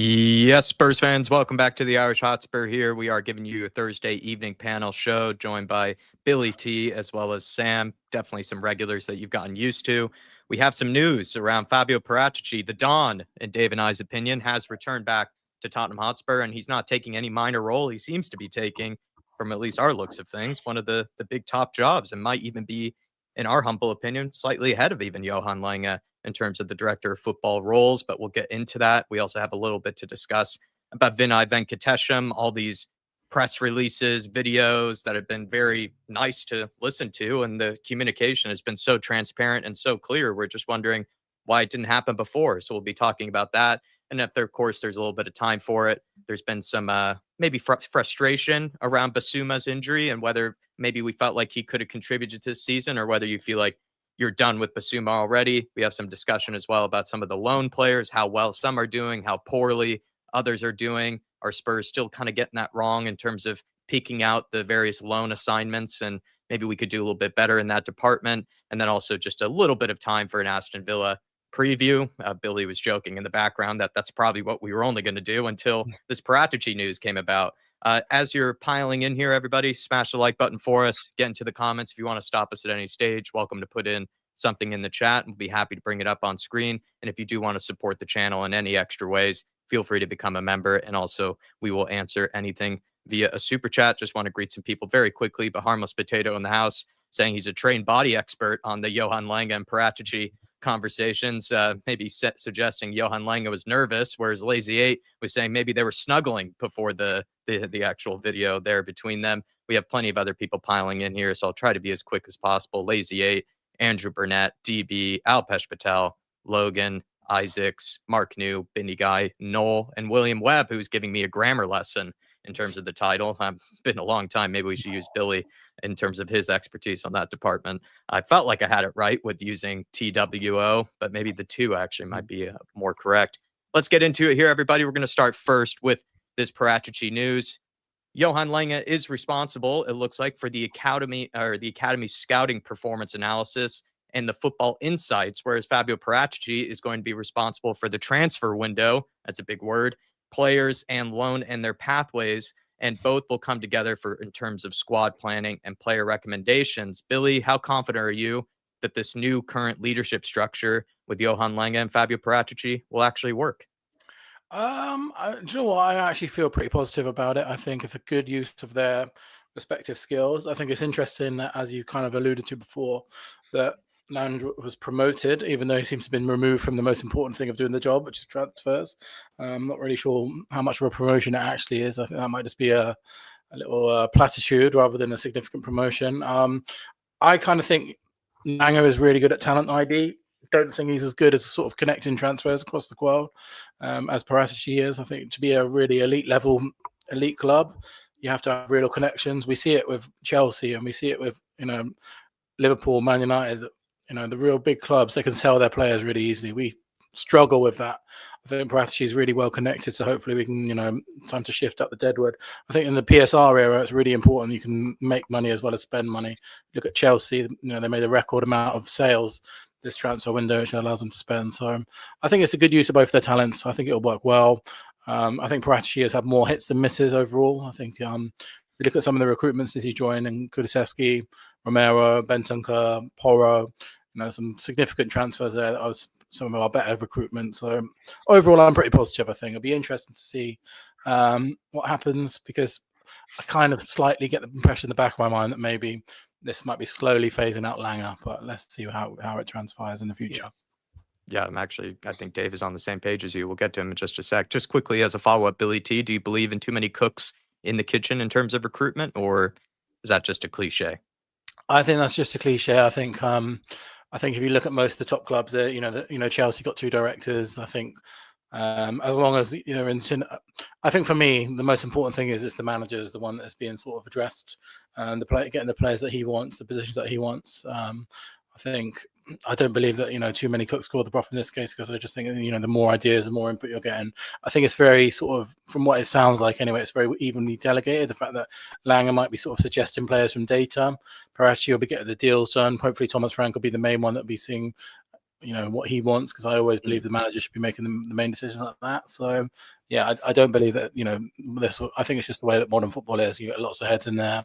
Yes, Spurs fans, welcome back to the Irish Hotspur here. We are giving you a Thursday evening panel show joined by Billy T as well as Sam, definitely some regulars that you've gotten used to. We have some news around Fabio Paratici, the Don, in Dave and I's opinion, has returned back to Tottenham Hotspur, and he's not taking any minor role. He seems to be taking, from at least our looks of things, one of the big top jobs and might even be, in our humble opinion, slightly ahead of even Johan Lange in terms of the director of football roles, but we'll get into that. We also have a little bit to discuss about Vinay Venkatesham, all these press releases, videos that have been very nice to listen to, and the communication has been so transparent and so clear. We're just wondering why it didn't happen before. So we'll be talking about that. And if there, of course, there's a little bit of time for it. There's been some maybe frustration around Basuma's injury and whether maybe we felt like he could have contributed to this season or whether you feel like you're done with Basuma already. We have some discussion as well about some of the loan players, how well some are doing, how poorly others are doing. Are Spurs still kind of getting that wrong in terms of peeking out the various loan assignments? And maybe we could do a little bit better in that department. And then also just a little bit of time for an Aston Villa preview. Billy was joking in the background that that's probably what we were only going to do until this Paratici news came about. As you're piling in here, everybody, smash the like button for us. Get into the comments. If you want to stop us at any stage, welcome to put in something in the chat. We'll be happy to bring it up on screen. And if you do want to support the channel in any extra ways, feel free to become a member. And also, we will answer anything via a super chat. Just want to greet some people very quickly. But Harmless Potato in the house saying he's a trained body expert on the Johan Lange and Paratici conversations, maybe suggesting Johan Lange was nervous, whereas Lazy 8 was saying maybe they were snuggling before the actual video there between them. We have plenty of other people piling in here, so I'll try to be as quick as possible. Lazy 8, Andrew Burnett, DB, Alpesh Patel, Logan, Isaacs, Mark New, Binny Guy, Noel, and William Webb, who's giving me a grammar lesson in terms of the title. Been a long time. Maybe we should use Billy in terms of his expertise on that department. I felt like I had it right with using TWO, but maybe the two actually might be more correct. Let's get into it here, everybody. We're going to start first with this Paratici news. Johan Lange is responsible, it looks like, for the Academy's scouting performance analysis and the football insights, whereas Fabio Paratici is going to be responsible for the transfer window. That's a big word. Players and loan and their pathways, and both will come together in terms of squad planning and player recommendations. Billy, how confident are you that this new current leadership structure with Johan Lange and Fabio Paratici will actually work? Do you know what? I actually feel pretty positive about it. I think it's a good use of their respective skills. I think it's interesting that, as you kind of alluded to before, that Lange was promoted, even though he seems to have been removed from the most important thing of doing the job, which is transfers. I'm not really sure how much of a promotion it actually is. I think that might just be a little platitude rather than a significant promotion. I kind of think Lange is really good at talent ID. Don't think he's as good as sort of connecting transfers across the world as Paratici is. I think to be a really elite club, you have to have real connections. We see it with Chelsea and we see it with Liverpool, Man United. The real big clubs, they can sell their players really easily. We struggle with that. I think Paratici is really well connected, so hopefully we can, time to shift up the deadwood. I think in the PSR era, it's really important you can make money as well as spend money. Look at Chelsea, they made a record amount of sales this transfer window, which allows them to spend. So I think it's a good use of both their talents. I think it'll work well. I think Paratici has had more hits than misses overall. I think we look at some of the recruitments since he joined, and Kulusevski, Romero, Bentancur, Porro, some significant transfers there. That was some of our better recruitment. So overall, I'm pretty positive. I think it'll be interesting to see what happens, because I kind of slightly get the impression in the back of my mind that maybe this might be slowly phasing out Lange, but let's see how it transpires in the future. Yeah, I think Dave is on the same page as you. We'll get to him in just a sec. Just quickly as a follow-up, Billy T, do you believe in too many cooks in the kitchen in terms of recruitment, or is that just a cliche? I think that's just a cliche. I think if you look at most of the top clubs, Chelsea got 2 directors. I think as long as I think for me the most important thing is it's the manager is the one that's being sort of addressed, and getting the players that he wants, the positions that he wants. I don't believe that too many cooks score the broth in this case, because I just think the more ideas, the more input you're getting. I think it's very sort of, from what it sounds like anyway, it's very evenly delegated. The fact that Lange might be sort of suggesting players from data, Paratici will be getting the deals done. Hopefully Thomas Frank will be the main one that'll be seeing what he wants, because I always believe the manager should be making the main decisions like that. So yeah, I don't believe that this. I think it's just the way that modern football is. You get lots of heads in there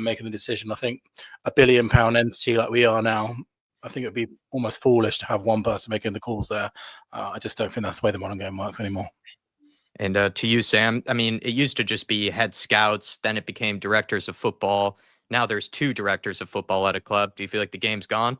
making the decision. I think a £1 billion entity like we are now, I think it would be almost foolish to have one person making the calls there. I just don't think that's the way the modern game works anymore. And to you, Sam, I mean, it used to just be head scouts, then it became directors of football. Now there's 2 directors of football at a club. Do you feel like the game's gone?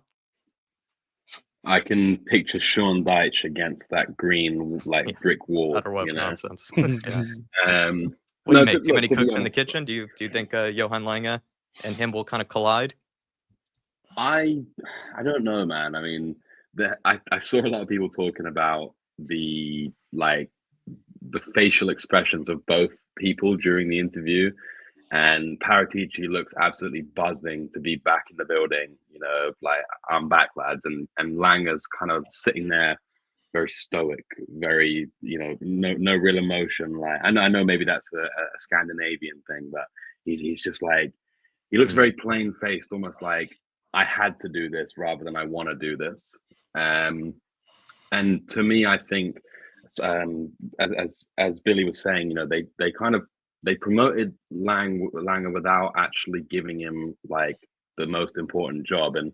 I can picture Sean Dyche against that green brick wall. Utter what nonsense. What do you make? Too many cooks in the kitchen? Do you think Johan Lange and him will kind of collide? I don't know, man. I mean, I saw a lot of people talking about the facial expressions of both people during the interview, and Paratici looks absolutely buzzing to be back in the building. I'm back, lads, and Lange's kind of sitting there, very stoic, very no real emotion. I know maybe that's a Scandinavian thing, but he's just he looks very plain faced, almost like I had to do this rather than I want to do this. And to me, I think, as Billy was saying, they promoted Lange without actually giving him the most important job. And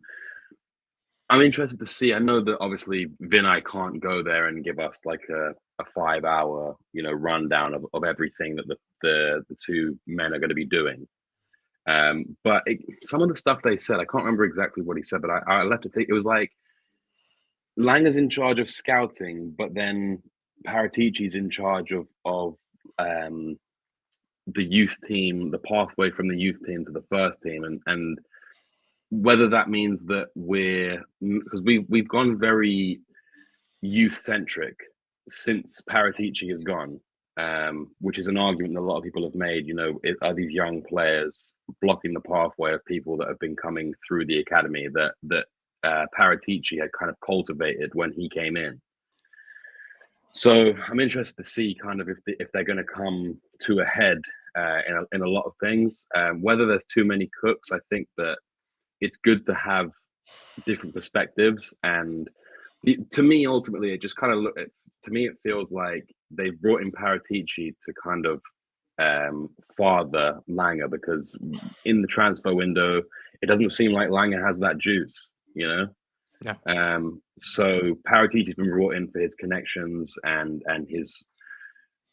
I'm interested to see. I know that obviously Vinay can't go there and give us a 5-hour rundown of everything that the 2 men are going to be doing. But some of the stuff they said, I can't remember exactly what he said, but I left to think. It was like Lange's in charge of scouting, but then Paratici's in charge of the youth team, the pathway from the youth team to the first team, and whether that means that because we've gone very youth centric since Paratici has gone, which is an argument that a lot of people have made. Are these young players blocking the pathway of people that have been coming through the academy that Paratici had kind of cultivated when he came in? So I'm interested to see kind of if they're going to come to a head in a lot of things. Whether there's too many cooks, I think that it's good to have different perspectives. And to me, ultimately, it just kind of to me, it feels like they've brought in Paratici to kind of father Lange, because in the transfer window, it doesn't seem like Lange has that juice, Yeah. So Paratici's been brought in for his connections and his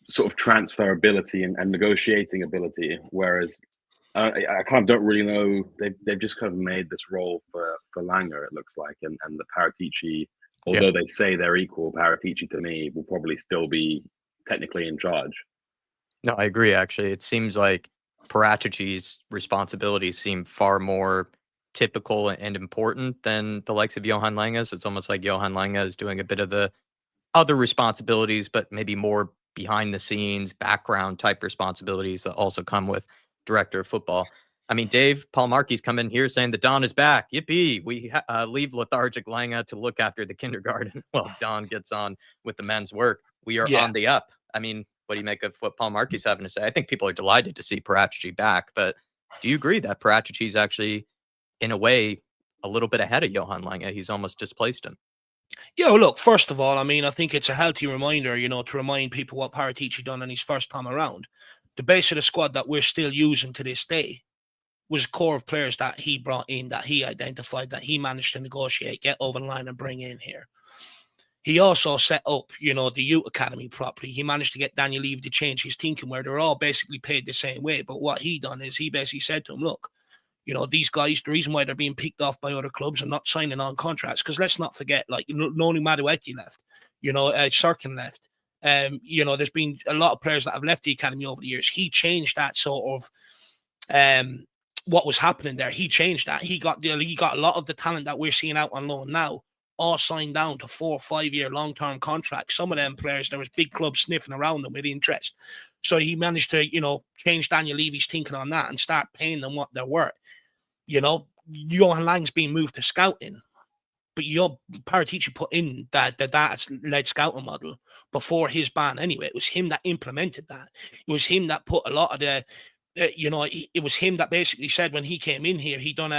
sort of transfer ability and negotiating ability, whereas I kind of don't really know. They've just kind of made this role for Lange, it looks like, and the Paratici, although they say they're equal, Paratici to me will probably still be technically in charge. No, I agree. Actually, it seems like Paratici's responsibilities seem far more typical and important than the likes of Johan Lange's. It's almost like Johan Lange is doing a bit of the other responsibilities, but maybe more behind the scenes, background type responsibilities that also come with director of football. I mean, Dave, Paul Markey's come in here saying the Don is back. Yippee! We leave lethargic Lange to look after the kindergarten while Don gets on with the men's work. We are on the up. I mean, what do you make of what Paul Markey's having to say? I think people are delighted to see Paratici back, but do you agree that Paratici's actually, in a way, a little bit ahead of Johan Lange? He's almost displaced him. Yeah, well, look, first of all, I mean, I think it's a healthy reminder, to remind people what Paratici done on his first time around. The base of the squad that we're still using to this day was a core of players that he brought in, that he identified, that he managed to negotiate, get over the line and bring in here. He also set up, the youth academy properly. He managed to get Daniel Levy to change his thinking, where they're all basically paid the same way. But what he done is he basically said to him, look, these guys, the reason why they're being picked off by other clubs and not signing on contracts, because let's not forget, Noni Madueke left, Sirkin left. There's been a lot of players that have left the academy over the years. He changed that sort of what was happening there. He changed that. He got a lot of the talent that we're seeing out on loan now, all signed down to 4 or 5 year long-term contracts. Some of them players, there was big clubs sniffing around them with interest. So he managed to, change Daniel Levy's thinking on that and start paying them what they're worth. Johan Lange's being moved to scouting, but Paratici put in that data-led scouting model before his ban anyway. It was him that implemented that. It was him that put a lot of the, it was him that basically said when he came in here, he done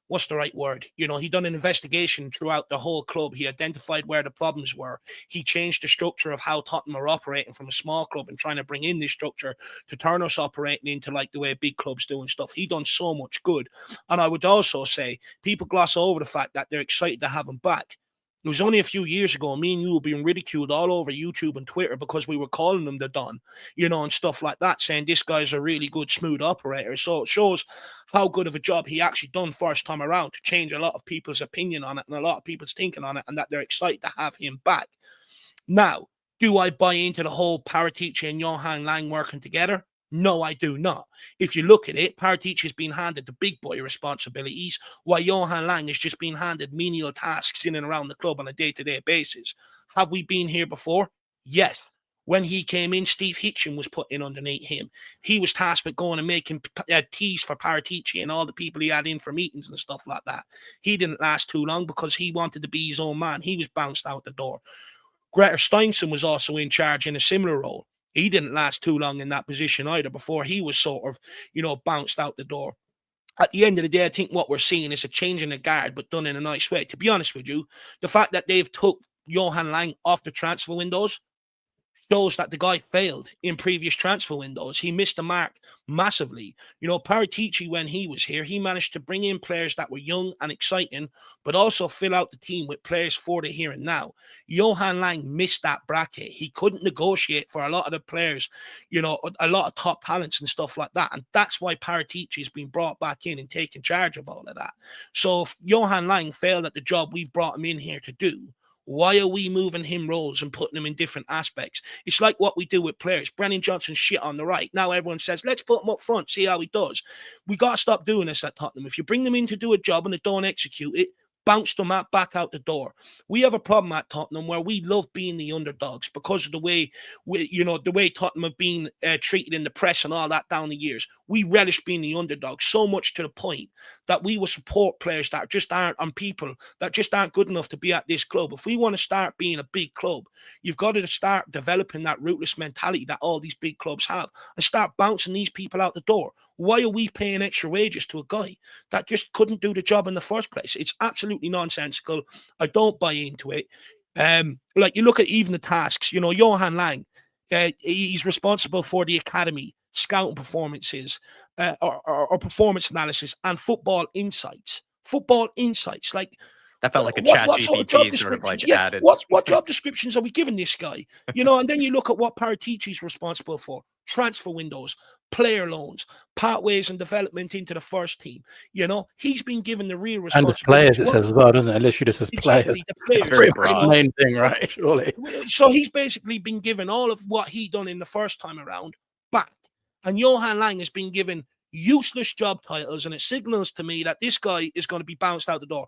what's the right word? You know, he done an investigation throughout the whole club. He identified where the problems were. He changed the structure of how Tottenham are operating from a small club and trying to bring in this structure to turn us operating into like the way big clubs do and stuff. He done so much good. And I would also say people gloss over the fact that they're excited to have him back. It was only a few years ago, me and you were being ridiculed all over YouTube and Twitter because we were calling him the Don, you know, and stuff like that, saying this guy's a really good, smooth operator. So it shows how good of a job he actually done first time around to change a lot of people's opinion on it and a lot of people's thinking on it, and that they're excited to have him back. Now, do I buy into the whole Paratici and Johan Lange working together? No, I do not. If you look at it, Paratici has been handed the big boy responsibilities, while Johan Lange has just been handed menial tasks in and around the club on a day-to-day basis. Have we been here before? Yes. When he came in, Steve Hitchen was put in underneath him. He was tasked with going and making teas for Paratici and all the people he had in for meetings and stuff like that. He didn't last too long because he wanted to be his own man. He was bounced out the door. Greta Steinson was also in charge in a similar role. He didn't last too long in that position either before he was sort of, you know, bounced out the door. At the end of the day, I think what we're seeing is a change in the guard, but done in a nice way. To be honest with you, the fact that they've took Johan Lange off the transfer windows shows that the guy failed in previous transfer windows. He missed the mark massively. You know, Paratici, when he was here, he managed to bring in players that were young and exciting, but also fill out the team with players for the here and now. Johan Lange missed that bracket. He couldn't negotiate for a lot of the players, you know, a lot of top talents and stuff like that. And that's why Paratici has been brought back in and taken charge of all of that. So if Johan Lange failed at the job we've brought him in here to do, why are we moving him roles and putting him in different aspects? It's like what we do with players. Brennan Johnson shit on the right. Now everyone says, let's put him up front, see how he does. We got to stop doing this at Tottenham. If you bring them in to do a job and they don't execute it, bounce them back out the door. We have a problem at Tottenham where we love being the underdogs because of the way the way Tottenham have been treated in the press and all that down the years. We relish being the underdogs so much to the point that we will support players that just aren't, and people that just aren't good enough to be at this club. If we want to start being a big club, you've got to start developing that ruthless mentality that all these big clubs have and start bouncing these people out the door. Why are we paying extra wages to a guy that just couldn't do the job in the first place? It's absolutely nonsensical. I don't buy into it. Like you look at even the tasks, you know, Johan Lange, he's responsible for the academy, scouting performances, or performance analysis, and football insights. Football insights, like that felt like a chat GPT sort of like added. What job descriptions are we giving this guy? You know, and then you look at what Paratici's responsible for: transfer windows, player loans, pathways and development into the first team. You know, he's been given the real responsibility. And the players, it says as well, doesn't it? It literally just says players. The players. That's pretty much the main thing, right? Surely. So he's basically been given all of what he done in the first time around back. And Johan Lange has been given useless job titles, and it signals to me that this guy is going to be bounced out the door.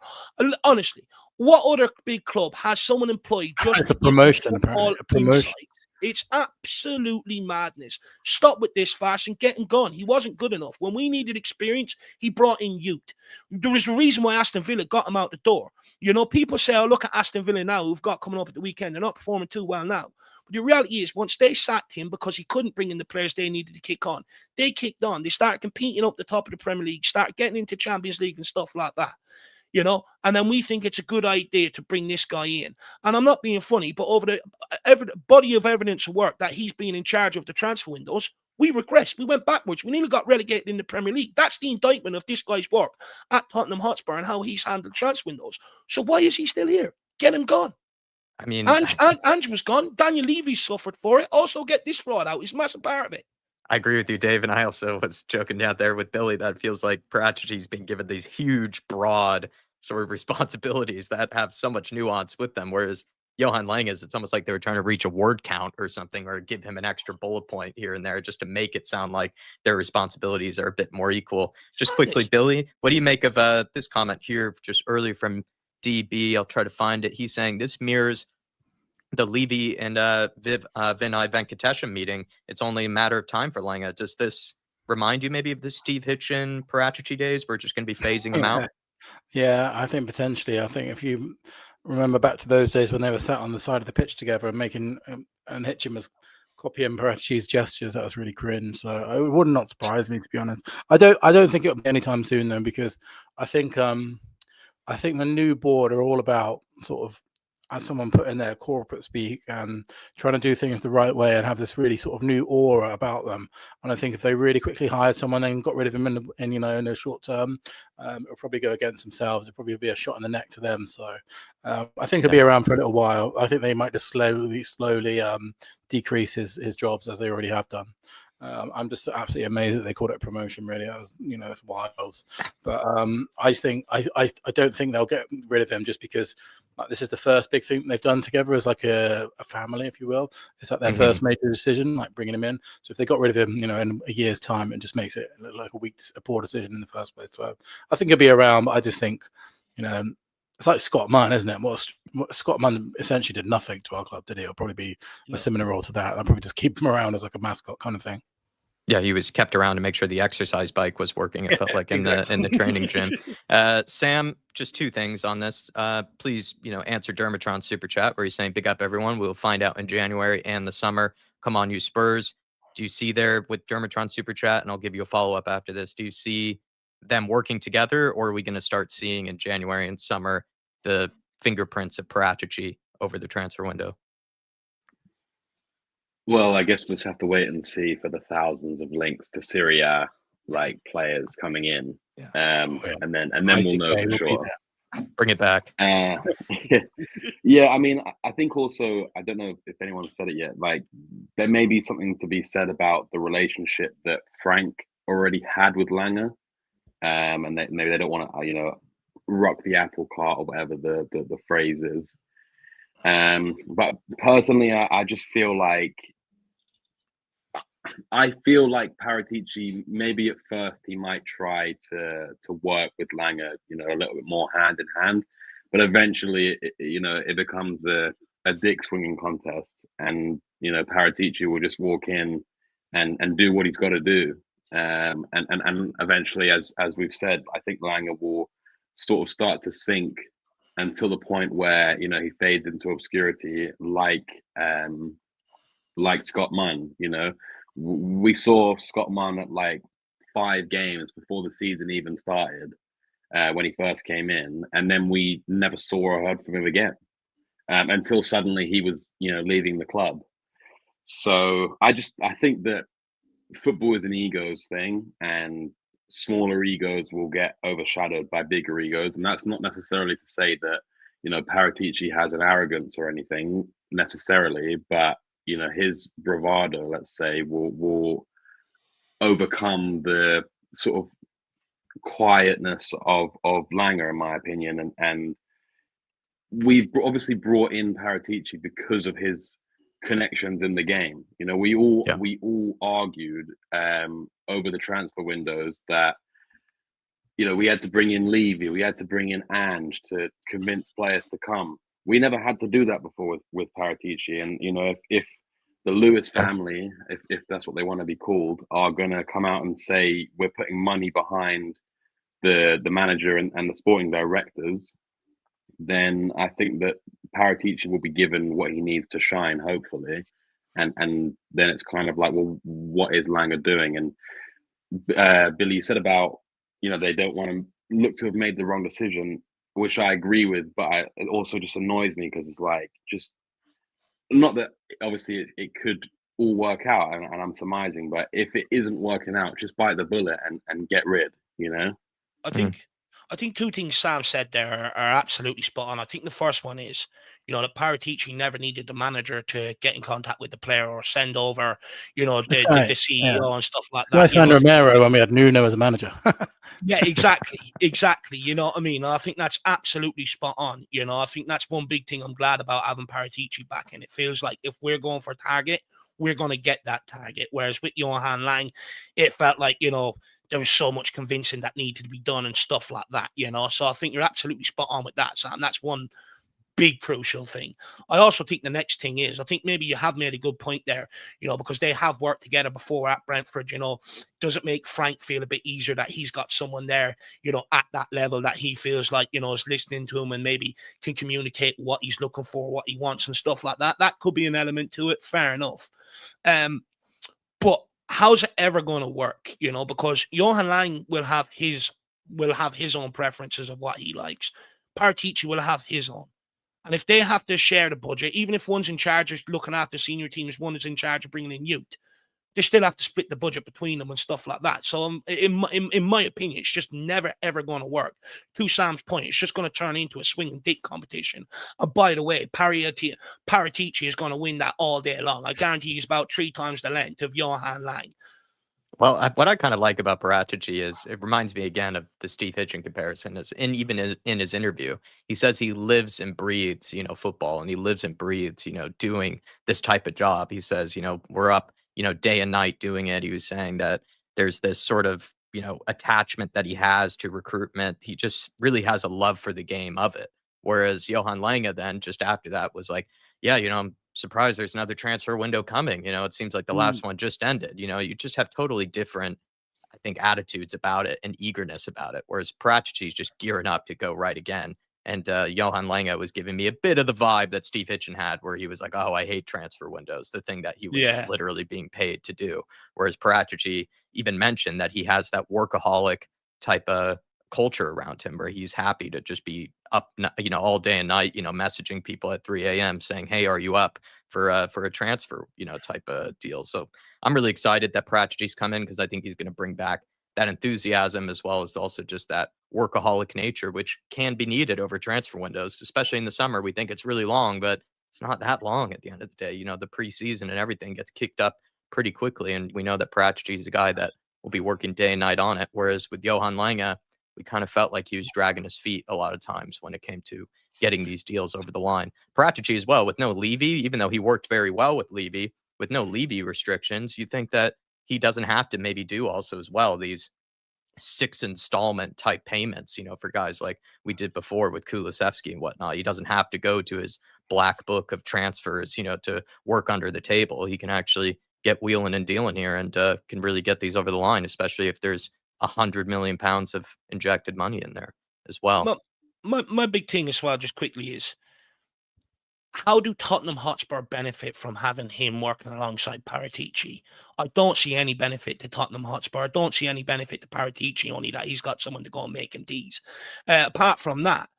Honestly, what other big club has someone employed just it's a promotion, apparently. A promotion. Insight? It's absolutely madness. Stop with this fast and get him gone. He wasn't good enough. When we needed experience, he brought in youth. There was a reason why Aston Villa got him out the door. You know, people say, oh, look at Aston Villa now, who've got coming up at the weekend. They're not performing too well now. But the reality is, once they sacked him because he couldn't bring in the players they needed to kick on, they kicked on. They started competing up the top of the Premier League, started getting into Champions League and stuff like that. You know, and then we think it's a good idea to bring this guy in. And I'm not being funny, but over the body of evidence of work that he's been in charge of the transfer windows, we regressed. We went backwards. We nearly got relegated in the Premier League. That's the indictment of this guy's work at Tottenham Hotspur and how he's handled transfer windows. So why is he still here? Get him gone. I mean, Ange was gone. Daniel Levy suffered for it. Also, get this fraud out. He's a massive part of it. I agree with you, Dave. And I also was joking out there with Billy that it feels like Paratici's been given these huge, broad sort of responsibilities that have so much nuance with them. Whereas Johan Lange it's almost like they were trying to reach a word count or something, or give him an extra bullet point here and there just to make it sound like their responsibilities are a bit more equal. Just quickly, Billy, what do you make of this comment here just earlier from DB? I'll try to find it. He's saying this mirrors the Levy and Vinay Venkatesham meeting. It's only a matter of time for Lange. Does this remind you maybe of the Steve Hitchen Paratici days? We're just going to be phasing them out. Yeah, I think potentially. I think if you remember back to those days when they were sat on the side of the pitch together and making, and Hitchen was copying Paratici's gestures. That was really cringe. So it would not surprise me, to be honest. I don't think it'll be anytime soon though, because I think the new board are all about sort of, as someone put in their corporate speak, and trying to do things the right way and have this really sort of new aura about them. And I think if they really quickly hired someone and got rid of him in the short term, it'll probably go against themselves. It'll probably be a shot in the neck to them. So I think he'll be around for a little while. I think they might just slowly decrease his jobs, as they already have done. I'm just absolutely amazed that they called it a promotion. Really, that was, it's wild. But I don't think they'll get rid of him just because this is the first big thing they've done together as like a family, if you will. It's like their first major decision, like bringing him in. So if they got rid of him, in a year's time, it just makes it look like a poor decision in the first place. So I think he'll be around. But I just think, it's like Scott Munn, isn't it? What Scott Munn essentially did nothing to our club, did he? It'll probably be a similar role to that. I'll probably just keep him around as like a mascot kind of thing. Yeah, he was kept around to make sure the exercise bike was working. It felt like in the training gym. Sam, just two things on this. Please, answer Dermatron's super chat where he's saying, "Big up everyone. We'll find out in January and the summer. Come on, you Spurs." Do you see there with Dermatron super chat? And I'll give you a follow up after this. Do you see them working together, or are we going to start seeing in January and summer the fingerprints of Paratici over the transfer window? Well, I guess we'll just have to wait and see for the thousands of links to Syria, like players coming in, and then we'll know for sure. Bring it back. Yeah, I mean, I think also, I don't know if anyone said it yet. Like, there may be something to be said about the relationship that Frank already had with Lange, and maybe they don't want to, rock the apple cart or whatever the phrase is. But personally, I just feel like Paratici, maybe at first he might try to work with Lange, a little bit more hand in hand, but eventually, it becomes a dick swinging contest, and Paratici will just walk in and do what he's got to do, and eventually, as we've said, I think Lange will sort of start to sink until the point where he fades into obscurity, like Scott Munn. We saw Scott Munn at like 5 games before the season even started, when he first came in, and then we never saw or heard from him again, until suddenly he was leaving the club. So I think that football is an egos thing, and smaller egos will get overshadowed by bigger egos, and that's not necessarily to say that Paratici has an arrogance or anything necessarily, but his bravado, let's say, will overcome the sort of quietness of Lange, in my opinion, and we've obviously brought in Paratici because of his connections in the game. We all argued over the transfer windows that we had to bring in Levy, we had to bring in Ange to convince players to come. We never had to do that before with Paratici, and if the Lewis family, if that's what they want to be called, are going to come out and say we're putting money behind the manager and the sporting directors, then I think that Paratici will be given what he needs to shine, hopefully, and then it's kind of like, well, what is Lange doing? And Billy, you said about they don't want to look to have made the wrong decision, which I agree with, but it also just annoys me because it's like, just not that obviously it could all work out, and I'm surmising, but if it isn't working out, just bite the bullet and get rid. I think two things Sam said there are absolutely spot on. I think the first one is, that Paratici never needed the manager to get in contact with the player or send over, the CEO and stuff like that. I signed Romero when we had Nuno as a manager. Yeah, exactly. You know what I mean? I think that's absolutely spot on. I think that's one big thing I'm glad about having Paratici back. And it feels like if we're going for a target, we're going to get that target. Whereas with Johan Lange, it felt like, there was so much convincing that needed to be done and stuff like that, So I think you're absolutely spot on with that, Sam. That's one big crucial thing. I also think the next thing is, I think maybe you have made a good point there, because they have worked together before at Brentford. Does it make Frank feel a bit easier that he's got someone there, at that level that he feels like, is listening to him and maybe can communicate what he's looking for, what he wants and stuff like that. That could be an element to it. Fair enough. But how's it ever going to work? Because Johan Lange will have his own preferences of what he likes. Paratici will have his own. And if they have to share the budget, even if one's in charge of looking after senior teams, one is in charge of bringing in youth, they still have to split the budget between them and stuff like that. So in my opinion, it's just never, ever going to work. To Sam's point, it's just going to turn into a swing and dick competition. And by the way, Paratici is going to win that all day long. I guarantee he's about 3 times the length of Johan Lange. Well, what I kind of like about Paratici is it reminds me again of the Steve Hitchen comparison. Even in his interview, he says he lives and breathes, football, and he lives and breathes, doing this type of job. He says, we're up, day and night doing it. He was saying that there's this sort of, attachment that he has to recruitment. He just really has a love for the game of it. Whereas Johan Lange then just after that was like, yeah, I'm surprised there's another transfer window coming. It seems like the last one just ended. You just have totally different, I think, attitudes about it and eagerness about it. Whereas Paratici is just gearing up to go right again. And Johan Lange was giving me a bit of the vibe that Steve Hitchen had, where he was like, oh, I hate transfer windows, the thing that he was literally being paid to do. Whereas Paratici even mentioned that he has that workaholic type of culture around him where he's happy to just be up, all day and night, messaging people at 3 a.m. saying, hey, are you up for a transfer, type of deal. So I'm really excited that Paratici's come in because I think he's going to bring back that enthusiasm as well as also just that workaholic nature, which can be needed over transfer windows, especially in the summer. We think it's really long, but it's not that long at the end of the day. The preseason and everything gets kicked up pretty quickly. And we know that Paratici is a guy that will be working day and night on it. Whereas with Johan Lange, we kind of felt like he was dragging his feet a lot of times when it came to getting these deals over the line. Paratici as well, with no Levy, even though he worked very well with Levy, with no Levy restrictions, you think that he doesn't have to maybe do also as well these 6 installment type payments, for guys like we did before with Kulusevski and whatnot. He doesn't have to go to his black book of transfers, to work under the table. He can actually get wheeling and dealing here and can really get these over the line, especially if there's 100 million pounds of injected money in there as well. My big thing as well, just quickly, is how do Tottenham Hotspur benefit from having him working alongside Paratici? I don't see any benefit to Tottenham Hotspur. I don't see any benefit to Paratici, only that he's got someone to go and make him tease. Apart from that,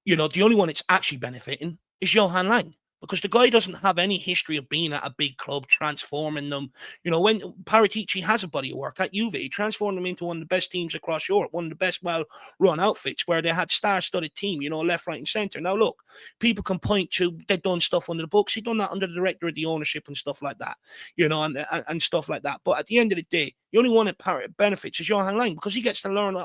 the only one it's actually benefiting is Johan Lange. Because the guy doesn't have any history of being at a big club, transforming them. When Paratici has a body of work at Juve, he transformed them into one of the best teams across Europe, one of the best well-run outfits where they had star-studded team, left, right, and centre. Now, look, people can point to they've done stuff under the books. He's done that under the director of the ownership and stuff like that, and stuff like that. But at the end of the day, the only one that benefits is Johan Lange because he gets to learn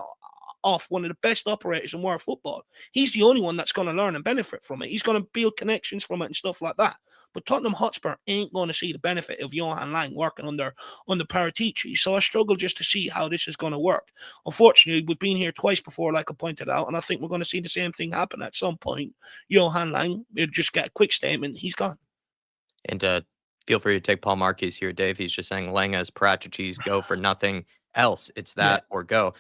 off one of the best operators in world football. He's the only one that's going to learn and benefit from it. He's going to build connections from it and stuff like that. But Tottenham Hotspur ain't going to see the benefit of Johan Lange working under Paratici. So I struggle just to see how this is going to work. Unfortunately, we've been here twice before, like I pointed out, and I think we're going to see the same thing happen at some point. Johan Lange, we'll just get a quick statement. He's gone. And feel free to take Paul Marquis here, Dave. He's just saying Lange's Paratici's go for nothing else. It's that or go.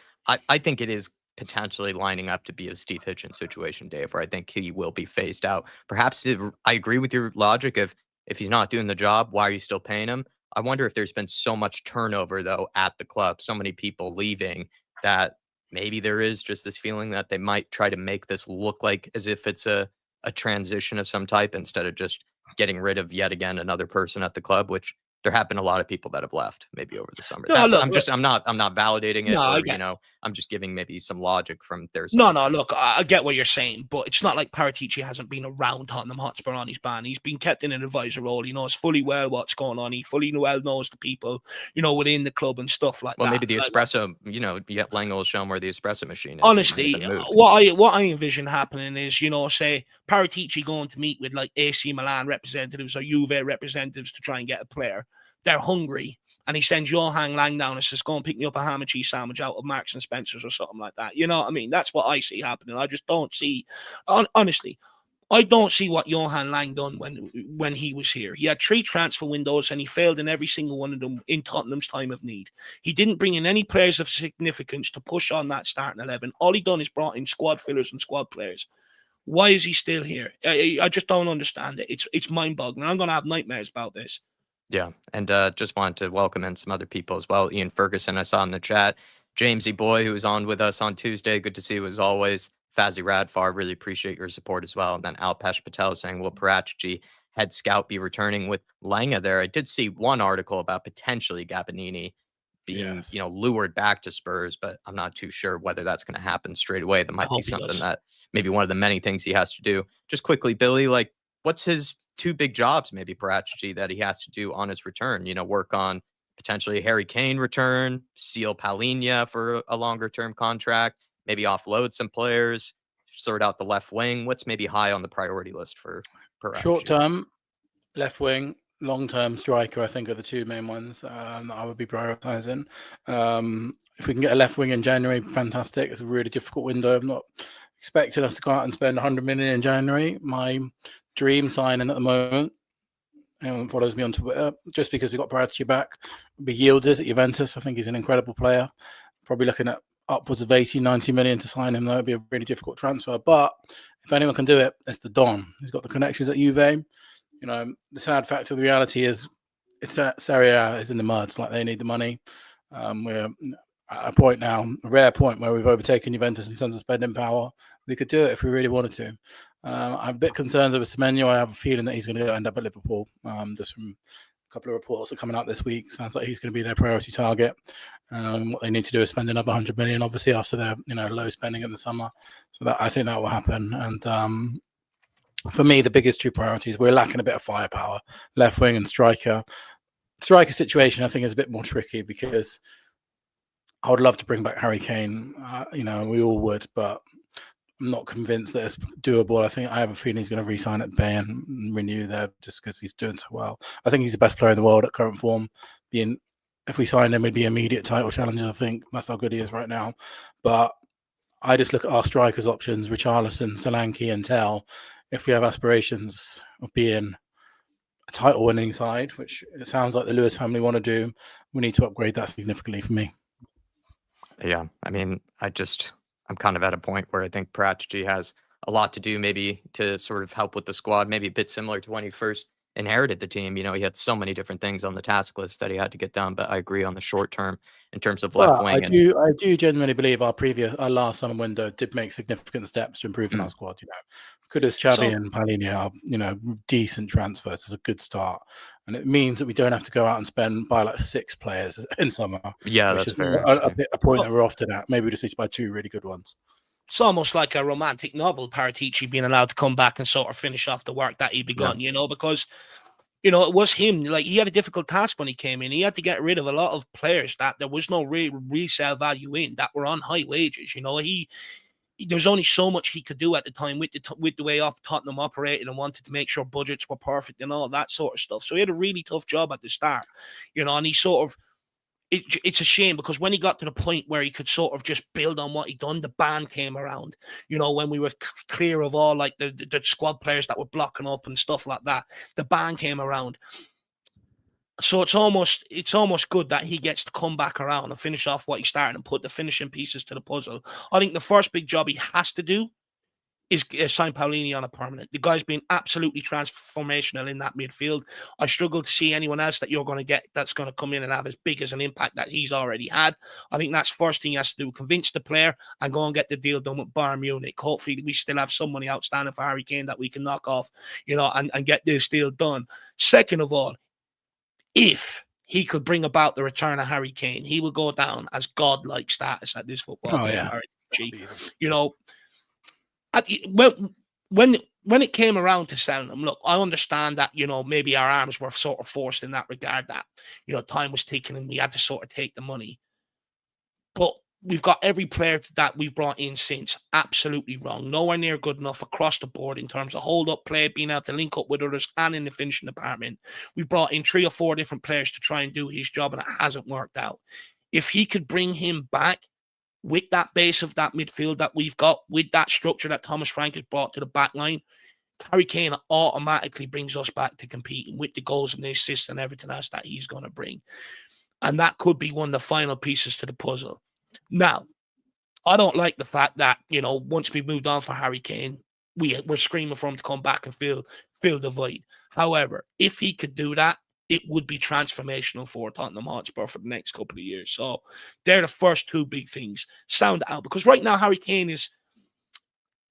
I think it is potentially lining up to be a Steve Hitchen situation, Dave, where I think he will be phased out. Perhaps I agree with your logic of if he's not doing the job, why are you still paying him? I wonder if there's been so much turnover, though, at the club, so many people leaving that maybe there is just this feeling that they might try to make this look like as if it's a transition of some type instead of just getting rid of yet again another person at the club, which there have been a lot of people that have left maybe over the summer. No, look, I'm not validating it. No, or, I'm just giving maybe some logic from their side. No, look, I get what you're saying, but it's not like Paratici hasn't been around Tottenham Hotspur on his ban. He's been kept in an advisor role. He knows fully well what's going on. He fully well knows the people, within the club and stuff like that. Well, maybe the espresso, Lange will show him where the espresso machine is. Honestly, what I envision happening is, say Paratici going to meet with like AC Milan representatives or Juve representatives to try and get a player. They're hungry. And he sends Johan Lange down and says, go and pick me up a ham and cheese sandwich out of Marks and Spencer's or something like that. You know what I mean? That's what I see happening. I just don't see, honestly, I don't see what Johan Lange done when he was here. He had 3 transfer windows and he failed in every single one of them in Tottenham's time of need. He didn't bring in any players of significance to push on that starting 11. All he done is brought in squad fillers and squad players. Why is he still here? I just don't understand it. It's mind-boggling. I'm going to have nightmares about this. Yeah, and just wanted to welcome in some other people as well. Ian Ferguson, I saw in the chat. Jamesy Boy, who was on with us on Tuesday. Good to see you as always. Fazzy Radfar, really appreciate your support as well. And then Alpesh Patel saying, will Paratici, head scout, be returning with Lange there? I did see one article about potentially Gabbanini being, lured back to Spurs, but I'm not too sure whether that's going to happen straight away. That might be something that maybe one of the many things he has to do. Just quickly, Billy, like, what's his 2 big jobs, maybe Paratici, that he has to do on his return? Work on potentially Harry Kane return, seal Palhinha for a longer term contract, maybe offload some players, sort out the left wing. What's maybe high on the priority list for Paratici? Short term, left wing. Long term, striker, I think, are the 2 main ones that I would be prioritizing. If we can get a left wing in January, fantastic. It's a really difficult window. I'm not expecting us to go out and spend 100 million in January. My dream signing at the moment, anyone follows me on Twitter, just because we got Paratici back, would be Yildiz at Juventus. I think he's an incredible player. Probably looking at upwards of 80, 90 million to sign him. That would be a really difficult transfer. But if anyone can do it, it's the Don. He's got the connections at Juve. The sad fact of the reality is Serie A is in the mud. It's like they need the money. We're at a point now, a rare point, where we've overtaken Juventus in terms of spending power. We could do it if we really wanted to. I'm a bit concerned over Semenyo. I have a feeling that he's going to end up at Liverpool. Just from a couple of reports that are coming out this week, sounds like he's going to be their priority target. What they need to do is spend another 100 million, obviously, after their low spending in the summer. So I think that will happen. And for me, the biggest 2 priorities, we're lacking a bit of firepower, left wing and striker. Striker situation, I think, is a bit more tricky because I would love to bring back Harry Kane. We all would, but I'm not convinced that it's doable. I have a feeling he's going to re-sign at Bayern and renew there just because he's doing so well. I think he's the best player in the world at current form. If we signed him, he'd be immediate title challenger. I think that's how good he is right now. But I just look at our strikers options: Richarlison, Solanke, and Tell. If we have aspirations of being a title-winning side, which it sounds like the Lewis family want to do, we need to upgrade that significantly for me. Yeah, I mean, I'm kind of at a point where I think Paratici has a lot to do, maybe to sort of help with the squad, maybe a bit similar to when he first inherited the team. He had so many different things on the task list that he had to get done, but I agree on the short term in terms of left wing. I do genuinely believe our last summer window did make significant steps to improving our squad. Kudus, Xavi, and Palhinha are decent transfers. It's a good start, and it means that we don't have to go out and buy like 6 players in summer. Yeah, that's fair. A point that we're often at. Maybe we just need to buy 2 really good ones. It's almost like a romantic novel, Paratici being allowed to come back and sort of finish off the work that he begun, because, it was him. Like, he had a difficult task when he came in. He had to get rid of a lot of players that there was no resale value in, that were on high wages. There was only so much he could do at the time with the way Tottenham operated and wanted to make sure budgets were perfect and all that sort of stuff. So he had a really tough job at the start, and he sort of, it's a shame because when he got to the point where he could sort of just build on what he'd done, the ban came around, when we were clear of all like the squad players that were blocking up and stuff like that, the ban came around. So it's almost good that he gets to come back around and finish off what he started and put the finishing pieces to the puzzle. I think the first big job he has to do is sign Palhinha on a permanent. The guy's been absolutely transformational in that midfield. I struggle to see anyone else that you're going to get that's going to come in and have as big as an impact that he's already had. I think that's the first thing he has to do: convince the player and go and get the deal done with Bayern Munich. Hopefully, we still have some money outstanding for Harry Kane that we can knock off, and get this deal done. Second of all, if he could bring about the return of Harry Kane, he will go down as godlike status at this football. Oh, yeah. When it came around to selling him, look, I understand that, maybe our arms were sort of forced in that regard, that, time was ticking and we had to sort of take the money. But we've got every player that we've brought in since absolutely wrong. Nowhere near good enough across the board in terms of hold-up play, being able to link up with others, and in the finishing department. We've brought in 3 or 4 different players to try and do his job, and it hasn't worked out. If he could bring him back with that base of that midfield that we've got, with that structure that Thomas Frank has brought to the back line, Harry Kane automatically brings us back to competing with the goals and the assists and everything else that he's going to bring. And that could be one of the final pieces to the puzzle. Now, I don't like the fact that, once we moved on for Harry Kane, we're screaming for him to come back and fill the void. However, if he could do that, it would be transformational for Tottenham Hotspur for the next couple of years. So they're the first two big things. Sound out. Because right now, Harry Kane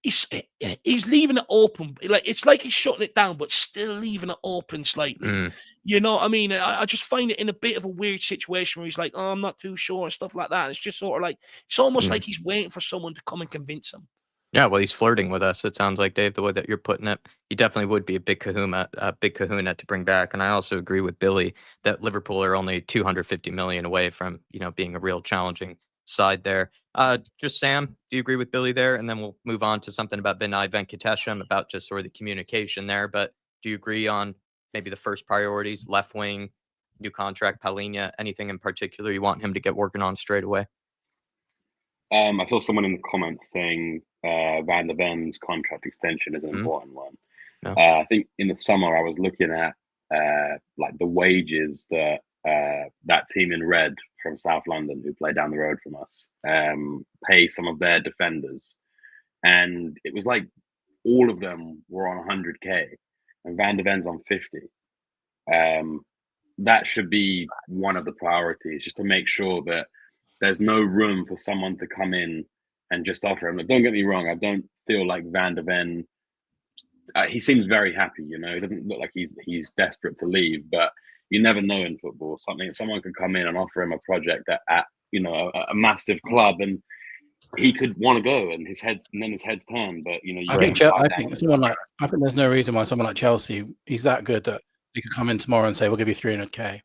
he's leaving it open. It's like he's shutting it down, but still leaving it open slightly. You know what I mean? I just find it in a bit of a weird situation where he's like, oh, I'm not too sure and stuff like that. It's just sort of like, it's almost like he's waiting for someone to come and convince him. Yeah, well, he's flirting with us. It sounds like, Dave, the way that you're putting it. He definitely would be a big kahuna to bring back. And I also agree with Billy that Liverpool are only 250 million away from, being a real challenging side there. Just Sam, do you agree with Billy there? And then we'll move on to something about Vinay Venkatesham, about just sort of the communication there. But do you agree on maybe the first priorities, left wing, new contract, Palhinha, anything in particular you want him to get working on straight away? I saw someone in the comments saying Van der Ven's contract extension is an important one. No. I think in the summer I was looking at like the wages that that team in red from South London, who play down the road from us, pay some of their defenders, and it was like all of them were on 100k, and Van der Ven's on 50. That should be one of the priorities, just to make sure that there's no room for someone to come in and just offer him. Don't get me wrong, I don't feel like Van der Ven. He seems very happy, He doesn't look like he's desperate to leave, but you never know in football. Someone could come in and offer him a project at a massive club, and he could want to go, and his head's turned. But I think there's no reason why someone like Chelsea, he's that good that he could come in tomorrow and say, "We'll give you 300k."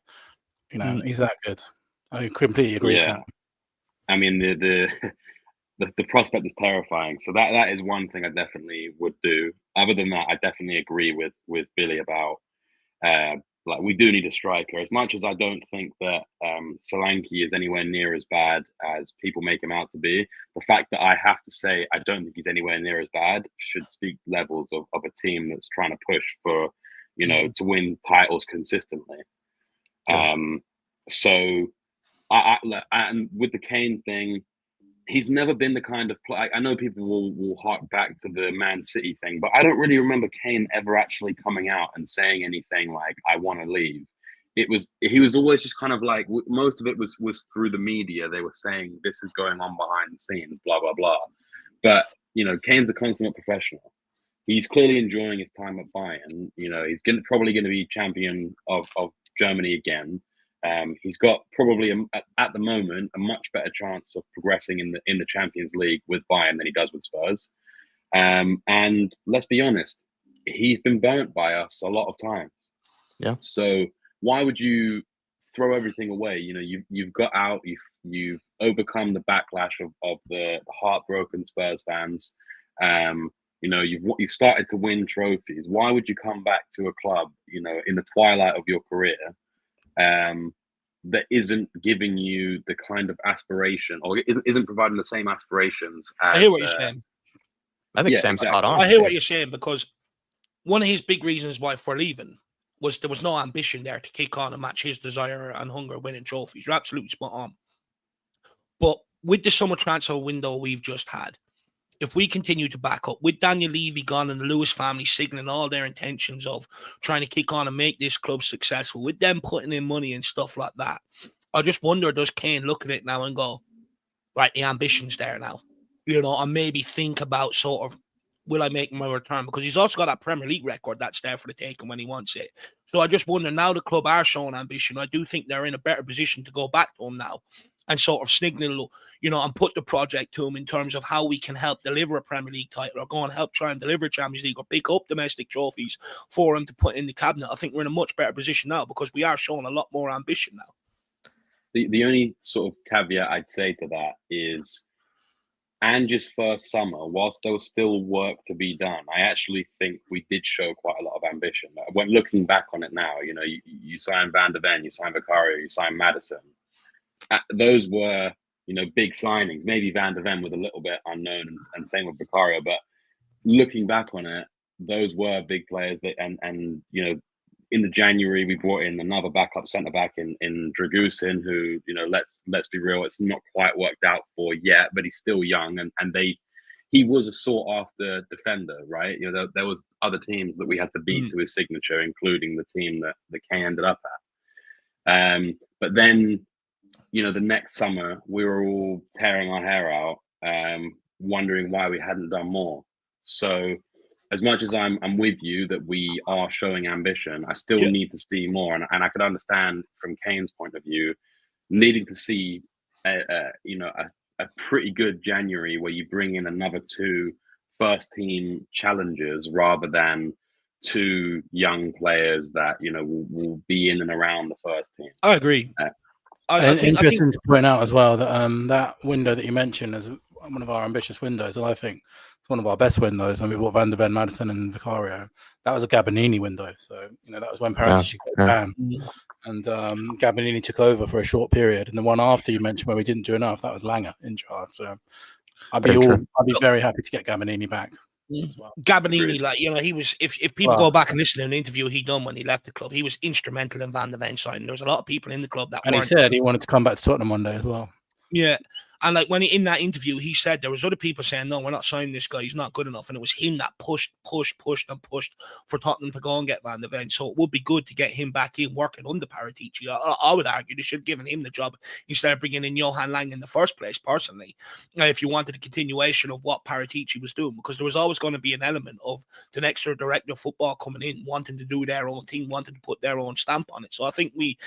He's that good. I completely agree. Yeah, I mean the prospect is terrifying. So that is one thing I definitely would do. Other than that, I definitely agree with Billy about we do need a striker. As much as I don't think that Solanke is anywhere near as bad as people make him out to be, the fact that I have to say I don't think he's anywhere near as bad should speak levels of a team that's trying to push for, to win titles consistently. Yeah. So and with the Kane thing, he's never been the kind of player. I know people will hark back to the Man City thing, but I don't really remember Kane ever actually coming out and saying anything like, I want to leave. He was always just kind of like, most of it was through the media. They were saying this is going on behind the scenes, blah, blah, blah. But, Kane's a consummate professional. He's clearly enjoying his time at Bayern. He's probably going to be champion of Germany again. He's got probably at the moment a much better chance of progressing in the Champions League with Bayern than he does with Spurs. And let's be honest, he's been burnt by us a lot of times. Yeah. So why would you throw everything away? You've got out. You've overcome the backlash of the heartbroken Spurs fans. You've started to win trophies. Why would you come back to a club, in the twilight of your career? That isn't giving you the kind of aspiration, or isn't providing the same aspirations as... I hear what you're saying. I think Sam's spot on. I hear what you're saying, because one of his big reasons why for leaving was there was no ambition there to kick on and match his desire and hunger winning trophies. You're absolutely spot on. But with the summer transfer window we've just had, if we continue to back up, with Daniel Levy gone and the Lewis family signaling all their intentions of trying to kick on and make this club successful, with them putting in money and stuff like that, I just wonder, does Kane look at it now and go, right, the ambition's there now, and maybe think about sort of, will I make my return? Because he's also got that Premier League record that's there for the taking when he wants it. So I just wonder, now the club are showing ambition, I do think they're in a better position to go back to him now and sort of signal, and put the project to him in terms of how we can help deliver a Premier League title, or go and help try and deliver Champions League, or pick up domestic trophies for him to put in the cabinet. I think we're in a much better position now because we are showing a lot more ambition now. The only sort of caveat I'd say to that is, Ange's first summer, whilst there was still work to be done, I actually think we did show quite a lot of ambition. When looking back on it now, you signed Van der Ven, you signed Vicario, you signed Maddison. Those were, big signings. Maybe Van der Ven was a little bit unknown, and same with Vicario. But looking back on it, those were big players. That and you know, in the January we brought in another backup centre back in Dragusin, who, you know, let's be real, it's not quite worked out for yet, but he's still young, and he was a sought after defender, right? You know, there was other teams that we had to beat to his signature, including the team that Kane ended up at. But then, you know, the next summer we were all tearing our hair out, wondering why we hadn't done more. So as much as I'm with you that we are showing ambition, I still need to see more. And I could understand from Kane's point of view, needing to see a pretty good January where you bring in another 2 first team challengers rather than 2 young players that, you know, will be in and around the first team. I agree. Interesting to point out as well that that window that you mentioned is one of our ambitious windows, and I think it's one of our best windows when we bought Van der Ven, Maddison, and Vicario. That was a Gabbanini window, so, you know, that was when Paratici got banned, and Gabbanini took over for a short period. And the one after you mentioned where we didn't do enough, that was Lange in charge. So I'd be very happy to get Gabbanini back. Well. Gabbanini, like, you know, he was, if people go back and listen to an interview he done when he left the club, he was instrumental in Van der Ven signing. There was a lot of people in the club that, and he said he wanted to come back to Tottenham one day as well. Yeah. And like when in that interview, he said there was other people saying, no, we're not signing this guy, he's not good enough. And it was him that pushed for Tottenham to go and get Van der Ven. So it would be good to get him back in working under Paratici. I would argue they should have given him the job instead of bringing in Johan Lange in the first place, personally, if you wanted a continuation of what Paratici was doing, because there was always going to be an element of the next director of football coming in, wanting to do their own thing, wanting to put their own stamp on it. So I think we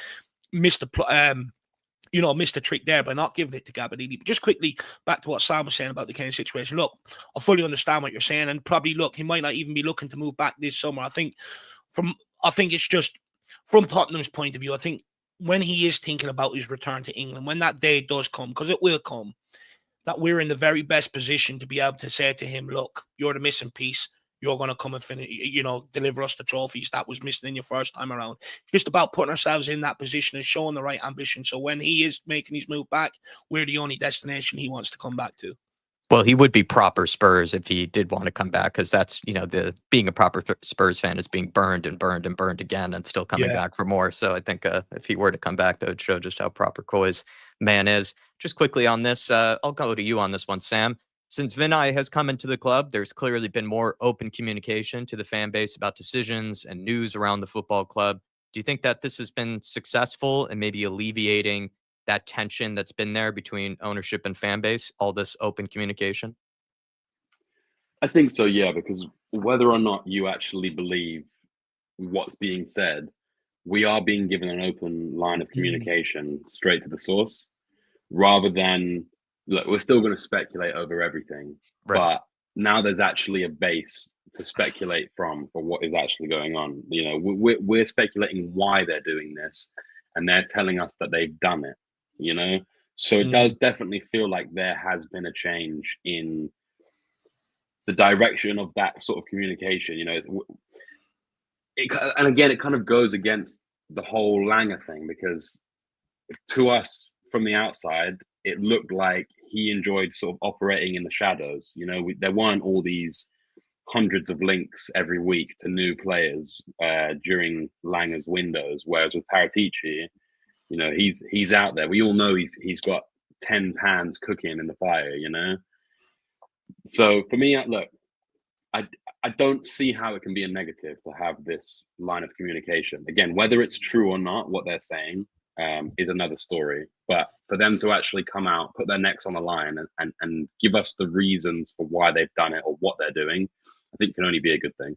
missed the trick there by not giving it to Gabbanini. But just quickly back to what Sam was saying about the Kane situation. Look, I fully understand what you're saying, and probably look, he might not even be looking to move back this summer. I think it's just from Tottenham's point of view. I think when he is thinking about his return to England, when that day does come, because it will come, that we're in the very best position to be able to say to him, look, you're the missing piece. You're going to come and finish, deliver us the trophies that was missing in your first time around. It's just about putting ourselves in that position and showing the right ambition. So when he is making his move back, we're the only destination he wants to come back to. Well, he would be proper Spurs if he did want to come back, because that's, being a proper Spurs fan is being burned and burned and burned again and still coming back for more. So I think if he were to come back, that would show just how proper Koi's man is. Just quickly on this, I'll go to you on this one, Sam. Since Vinay has come into the club, there's clearly been more open communication to the fan base about decisions and news around the football club. Do you think that this has been successful in maybe alleviating that tension that's been there between ownership and fan base, all this open communication? I think so, yeah, because whether or not you actually believe what's being said, we are being given an open line of communication straight to the source, rather than, look, we're still going to speculate over everything, right, but now there's actually a base to speculate from for what is actually going on. We're speculating why they're doing this, and they're telling us that they've done it, So it does definitely feel like there has been a change in the direction of that sort of communication. And again, it kind of goes against the whole Lange thing, because to us from the outside, it looked like he enjoyed sort of operating in the shadows. There weren't all these hundreds of links every week to new players during Lange's windows, whereas with Paratici, he's out there. We all know he's got 10 pans cooking in the fire. So for me, look, I don't see how it can be a negative to have this line of communication. Again, whether it's true or not, what they're saying is another story. But for them to actually come out, put their necks on the line and give us the reasons for why they've done it or what they're doing, I think can only be a good thing.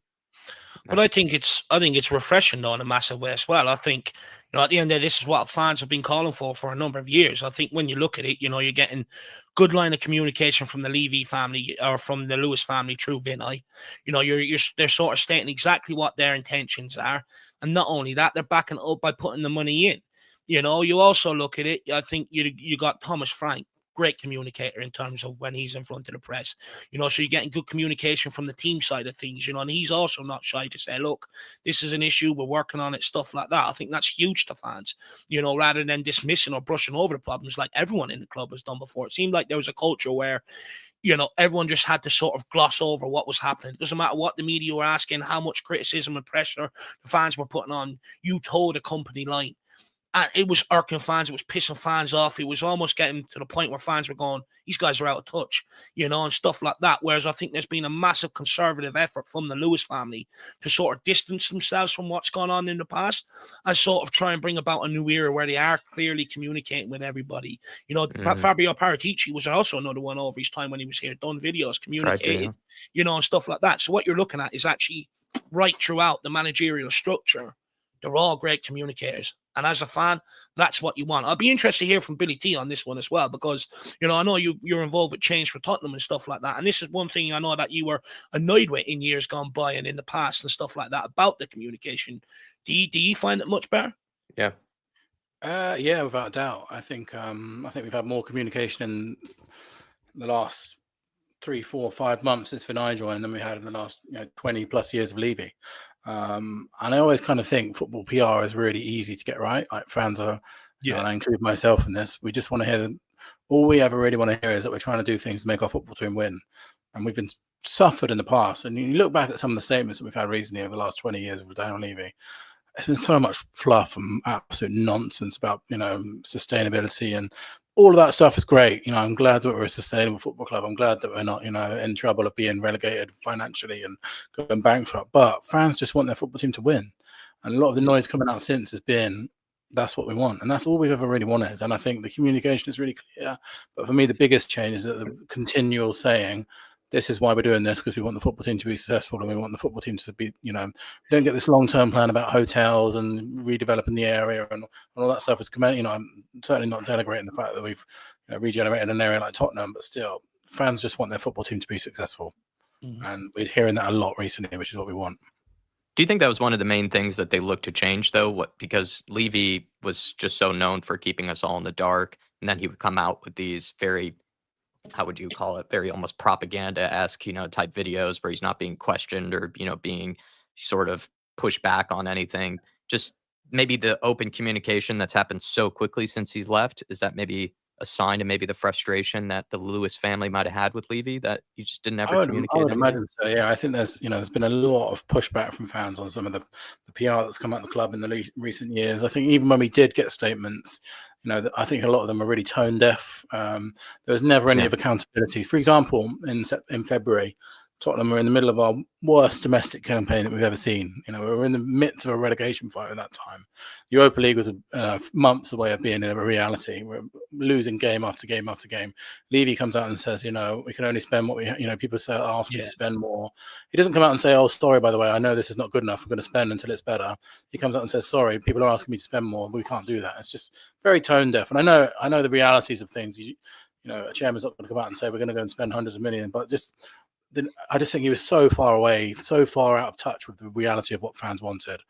But I think it's refreshing though in a massive way as well. I think, at the end of the day, this is what fans have been calling for a number of years. I think when you look at it, you're getting good line of communication from the Levy family or from the Lewis family through Vinay. They're sort of stating exactly what their intentions are. And not only that, they're backing it up by putting the money in. You also look at it, I think you got Thomas Frank, great communicator in terms of when he's in front of the press, so you're getting good communication from the team side of things, and he's also not shy to say, look, this is an issue, we're working on it, stuff like that. I think that's huge to fans, rather than dismissing or brushing over the problems like everyone in the club has done before. It seemed like there was a culture where, everyone just had to sort of gloss over what was happening. It doesn't matter what the media were asking, how much criticism and pressure the fans were putting on. You told a company line. And it was irking fans. It was pissing fans off. It was almost getting to the point where fans were going, these guys are out of touch, and stuff like that. Whereas I think there's been a massive conservative effort from the Lewis family to sort of distance themselves from what's gone on in the past and sort of try and bring about a new era where they are clearly communicating with everybody. Fabio Paratici was also another one over his time when he was here, done videos, communicated, and stuff like that. So what you're looking at is actually right throughout the managerial structure. They're all great communicators. And as a fan, that's what you want. I'll be interested to hear from Billy T on this one as well, because, I know you're involved with change for Tottenham and stuff like that. And this is one thing I know that you were annoyed with in years gone by and in the past and stuff like that about the communication. Do you find it much better? Yeah. Yeah, without a doubt. I think we've had more communication in the last 3, 4, 5 months since I joined than we had in the last 20 plus years of Levy. And I always kind of think football PR is really easy to get right. Like fans are, and I include myself in this. We just want to hear all we ever really want to hear is that we're trying to do things to make our football team win. And we've been suffered in the past. And you look back at some of the statements that we've had recently over the last 20 years with Daniel Levy. It's been so much fluff and absolute nonsense about, sustainability, and all of that stuff is great. I'm glad that we're a sustainable football club. I'm glad that we're not, in trouble of being relegated financially and going bankrupt. But fans just want their football team to win. And a lot of the noise coming out since has been, that's what we want. And that's all we've ever really wanted. And I think the communication is really clear. But for me, the biggest change is that the continual saying, this is why we're doing this, because we want the football team to be successful and we want the football team to be, we don't get this long-term plan about hotels and redeveloping the area and all that stuff. I'm certainly not denigrating the fact that we've regenerated an area like Tottenham, but still, fans just want their football team to be successful. Mm-hmm. And we're hearing that a lot recently, which is what we want. Do you think that was one of the main things that they looked to change, though? Because Levy was just so known for keeping us all in the dark, and then he would come out with these very, how would you call it, very almost propaganda-esque, type videos where he's not being questioned or, being sort of pushed back on anything. Just maybe the open communication that's happened so quickly since he's left, is that maybe a sign to maybe the frustration that the Lewis family might have had with Levy, that you just didn't ever communicate? I would imagine so. Yeah, I think there's been a lot of pushback from fans on some of the PR that's come out of the club in the recent years. I think even when we did get statements, I think a lot of them are really tone deaf. There was never any of accountability. For example, in February, Tottenham were in the middle of our worst domestic campaign that we've ever seen. We were in the midst of a relegation fight at that time. The Europa League was months away of being a reality. We're losing game after game after game. Levy comes out and says, we can only spend what we, people say, ask me to spend more. He doesn't come out and say, oh, sorry, by the way, I know this is not good enough. We're going to spend until it's better. He comes out and says, sorry, people are asking me to spend more. We can't do that. It's just very tone deaf. And I know the realities of things. A chairman's not going to come out and say, we're going to go and spend hundreds of millions, but I just think he was so far away, so far out of touch with the reality of what fans wanted.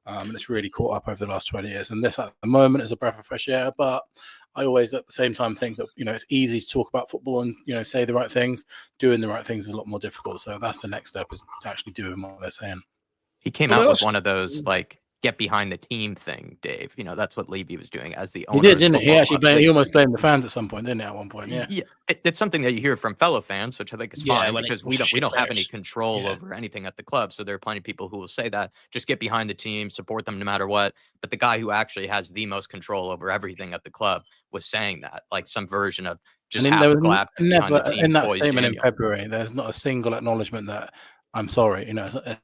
And it's really caught up over the last 20 years. And this at the moment is a breath of fresh air. But I always at the same time think that, it's easy to talk about football and, say the right things. Doing the right things is a lot more difficult. So that's the next step, is actually doing what they're saying. He came out with one of those, get behind the team thing, Dave. That's what Levy was doing as the owner. He did, didn't he? He almost blamed the fans at some point, didn't he? At one point, yeah. It's something that you hear from fellow fans, which I think is fine, because we don't have any control over anything at the club. So there are plenty of people who will say that. Just get behind the team, support them no matter what. But the guy who actually has the most control over everything at the club was saying that, like some version of just have to clap behind the team. In that statement in February, there's not a single acknowledgement that I'm sorry,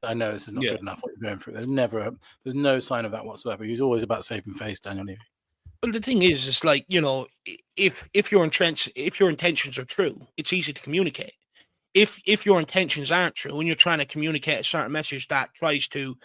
I know this is not good enough what you're going through. There's no sign of that whatsoever. He's always about saving face, Daniel Levy. But the thing is, it's like, if your intentions are true, it's easy to communicate. If your intentions aren't true and you're trying to communicate a certain message that tries to,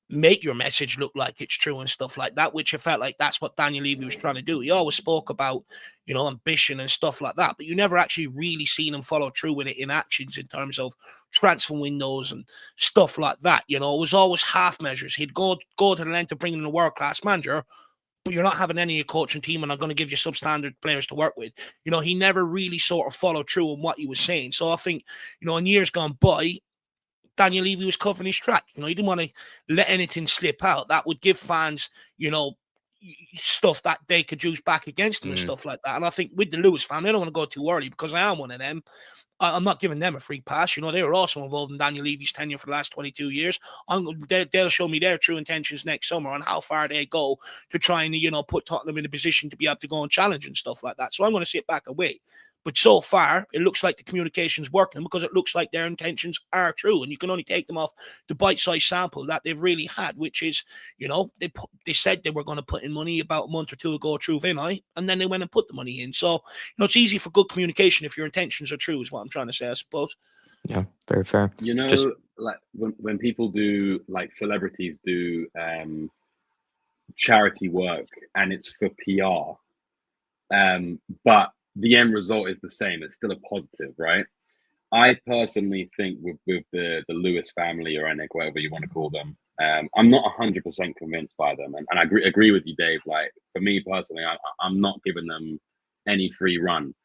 make your message look like it's true and stuff like that, which I felt like that's what Daniel Levy was trying to do. He always spoke about, ambition and stuff like that, but you never actually really seen him follow through with it in actions in terms of transfer windows and stuff like that. It was always half measures. He'd go to the length of bringing in a world-class manager, but you're not having any of your coaching team and I'm going to give you substandard players to work with. He never really sort of followed through on what he was saying. So I think, in years gone by, Daniel Levy was covering his tracks. He didn't want to let anything slip out. That would give fans, stuff that they could use back against them and stuff like that. And I think with the Lewis family, I don't want to go too early because I am one of them. I'm not giving them a free pass. You know, they were also involved in Daniel Levy's tenure for the last 22 years. They'll show me their true intentions next summer on how far they go to try and, you know, put Tottenham in a position to be able to go and challenge and stuff like that. So I'm going to sit back and wait. But so far, it looks like the communication's working because it looks like their intentions are true. And you can only take them off the bite-sized sample that they've really had, which is, you know, they said they were going to put in money about a month or two ago through Vinay, and then they went and put the money in. So, you know, it's easy for good communication if your intentions are true, is what I'm trying to say, I suppose. Yeah, very fair. You know, like when people do, like celebrities do charity work and it's for PR, but the end result is the same. It's still a positive, right? I personally think with the Lewis family, or Anik, whatever you want to call them, I'm not 100% convinced by them. And I agree with you, Dave. Like, for me personally, I'm not giving them any free run.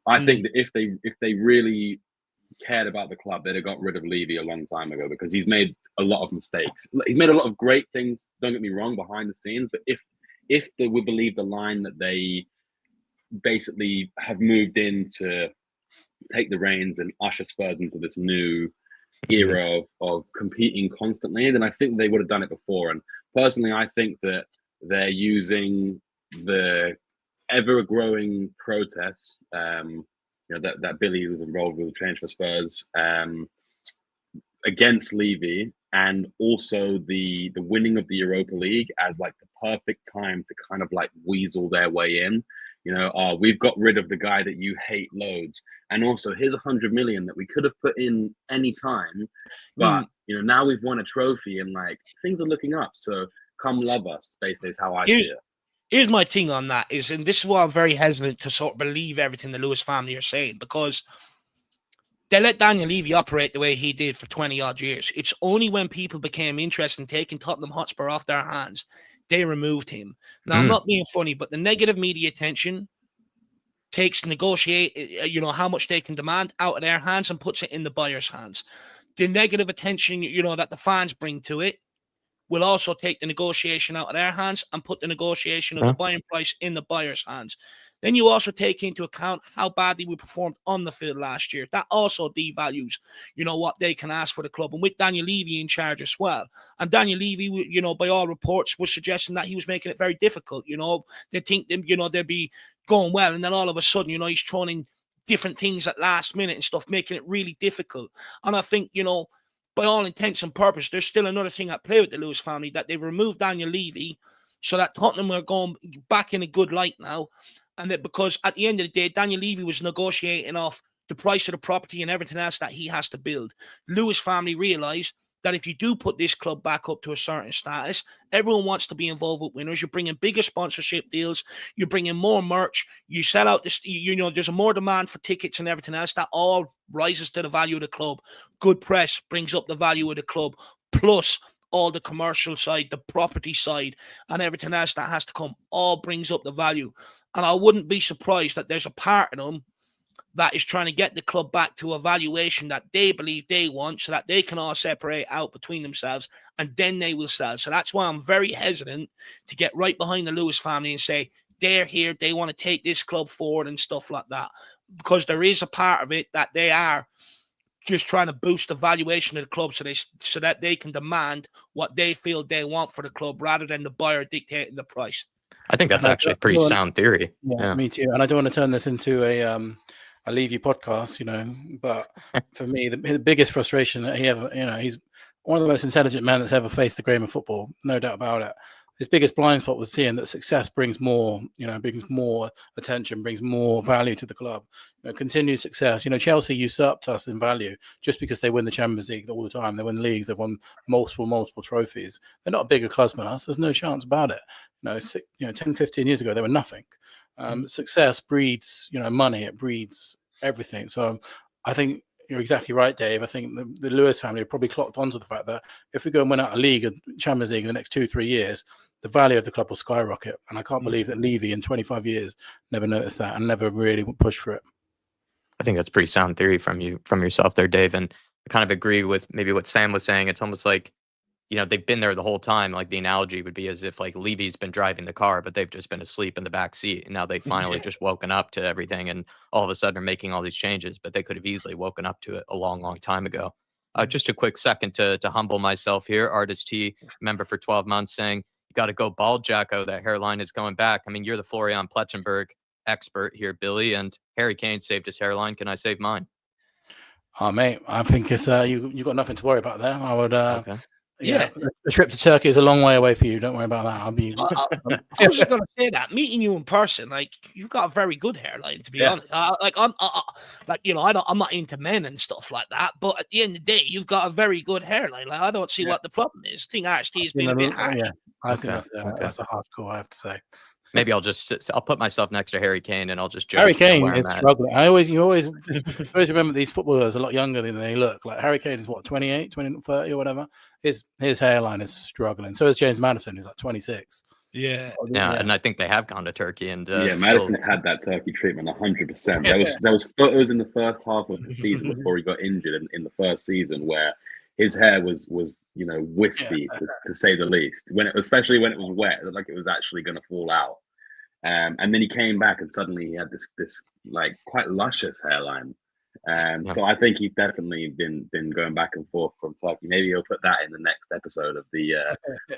I think that if they really cared about the club, they'd have got rid of Levy a long time ago, because he's made a lot of mistakes. He's made a lot of great things, don't get me wrong, behind the scenes. But if they would believe the line that they basically have moved in to take the reins and usher Spurs into this new era of competing constantly, then I think they would have done it before. And personally, I think that they're using the ever-growing protests, you know, that Billy was involved with the change for Spurs, against Levy, and also the winning of the Europa League as like the perfect time to kind of like weasel their way in. You know, we've got rid of the guy that you hate loads, and also here's 100 million that we could have put in any time, but you know, now we've won a trophy and like things are looking up. So come love us, basically, is how I see it. Here's my thing on that is, and this is why I'm very hesitant to sort of believe everything the Lewis family are saying, because they let Daniel Levy operate the way he did for 20 odd years. It's only when people became interested in taking Tottenham Hotspur off their hands, they removed him. Now, I'm not being funny, but the negative media attention takes you know, how much they can demand out of their hands and puts it in the buyer's hands. The negative attention, you know, that the fans bring to it will also take the negotiation out of their hands and put the negotiation of the buying price in the buyer's hands. Then you also take into account how badly we performed on the field last year. That also devalues, you know, what they can ask for the club. And with Daniel Levy in charge as well. And Daniel Levy, you know, by all reports, was suggesting that he was making it very difficult. You know, they think, you know, they'd be going well. And then all of a sudden, you know, he's throwing in different things at last minute and stuff, making it really difficult. And I think, you know, by all intents and purposes, there's still another thing at play with the Lewis family, that they've removed Daniel Levy so that Tottenham are going back in a good light now. And that because at the end of the day, Daniel Levy was negotiating off the price of the property and everything else that he has to build. Lewis family realised that if you do put this club back up to a certain status, everyone wants to be involved with winners. You're bringing bigger sponsorship deals. You're bringing more merch. You sell out this, you know, there's a more demand for tickets and everything else. That all rises to the value of the club. Good press brings up the value of the club. Plus all the commercial side, the property side, and everything else that has to come, all brings up the value. And I wouldn't be surprised that there's a part of them that is trying to get the club back to a valuation that they believe they want, so that they can all separate out between themselves, and then they will sell. So that's why I'm very hesitant to get right behind the Lewis family and say they're here, they want to take this club forward and stuff like that, because there is a part of it that they are just trying to boost the valuation of the club so that they can demand what they feel they want for the club rather than the buyer dictating the price. I think that's actually a pretty sound theory. Yeah, me too. And I don't want to turn this into a Levy podcast, you know, but for me, the biggest frustration that he ever, you know, he's one of the most intelligent men that's ever faced the game of football, no doubt about it. His biggest blind spot was seeing that success brings more, you know, brings more attention, brings more value to the club. You know, continued success. You know, Chelsea usurped us in value just because they win the Champions League all the time. They win leagues. They've won multiple trophies. They're not a bigger club than us. There's no chance about it. You know, 10, 15 years ago, they were nothing. Success breeds, you know, money. It breeds everything. So I think you're exactly right, Dave. I think the Lewis family have probably clocked onto the fact that if we go and win out a league, a Champions League in the next 2-3 years, the value of the club will skyrocket. And I can't believe that Levy in 25 years never noticed that and never really pushed for it. I think that's pretty sound theory from yourself there, Dave. And I kind of agree with maybe what Sam was saying. It's almost like they've been there the whole time. Like the analogy would be as if like Levy's been driving the car, but they've just been asleep in the back seat. And now they finally just woken up to everything. And all of a sudden are making all these changes, but they could have easily woken up to it a long, long time ago. Just a quick second to humble myself here. Artist T, member for 12 months, saying, you got to go bald, Jacko. That hairline is going back. I mean, you're the Florian Plettenberg expert here, Billy, and Harry Kane saved his hairline. Can I save mine? Oh, mate, I think it's you got nothing to worry about there. I would Okay. Yeah, the trip to Turkey is a long way away for you. Don't worry about that. I'll be. I was just gonna say that meeting you in person, like you've got a very good hairline, to be honest. I'm not into men and stuff like that, but at the end of the day, you've got a very good hairline. Like I don't see what the problem is. I think RST has been a bit harsh. Yeah, I think that's a hard call, I have to say. Maybe I'll put myself next to Harry Kane and I'll just judge Harry Kane where is I'm at. struggling. You always remember these footballers a lot younger than they look. Like Harry Kane is what, 28, 30 or whatever. His hairline is struggling. So is James Maddison, who's like 26. Yeah. And I think they have gone to Turkey and Maddison had that Turkey treatment 100%. There was photos in the first half of the season before he got injured in the first season where his hair was wispy to say the least. Especially when it was wet, like it was actually going to fall out. And then he came back and suddenly he had this like quite luscious hairline. So I think he's definitely been going back and forth from Turkey. Maybe he'll put that in the next episode of his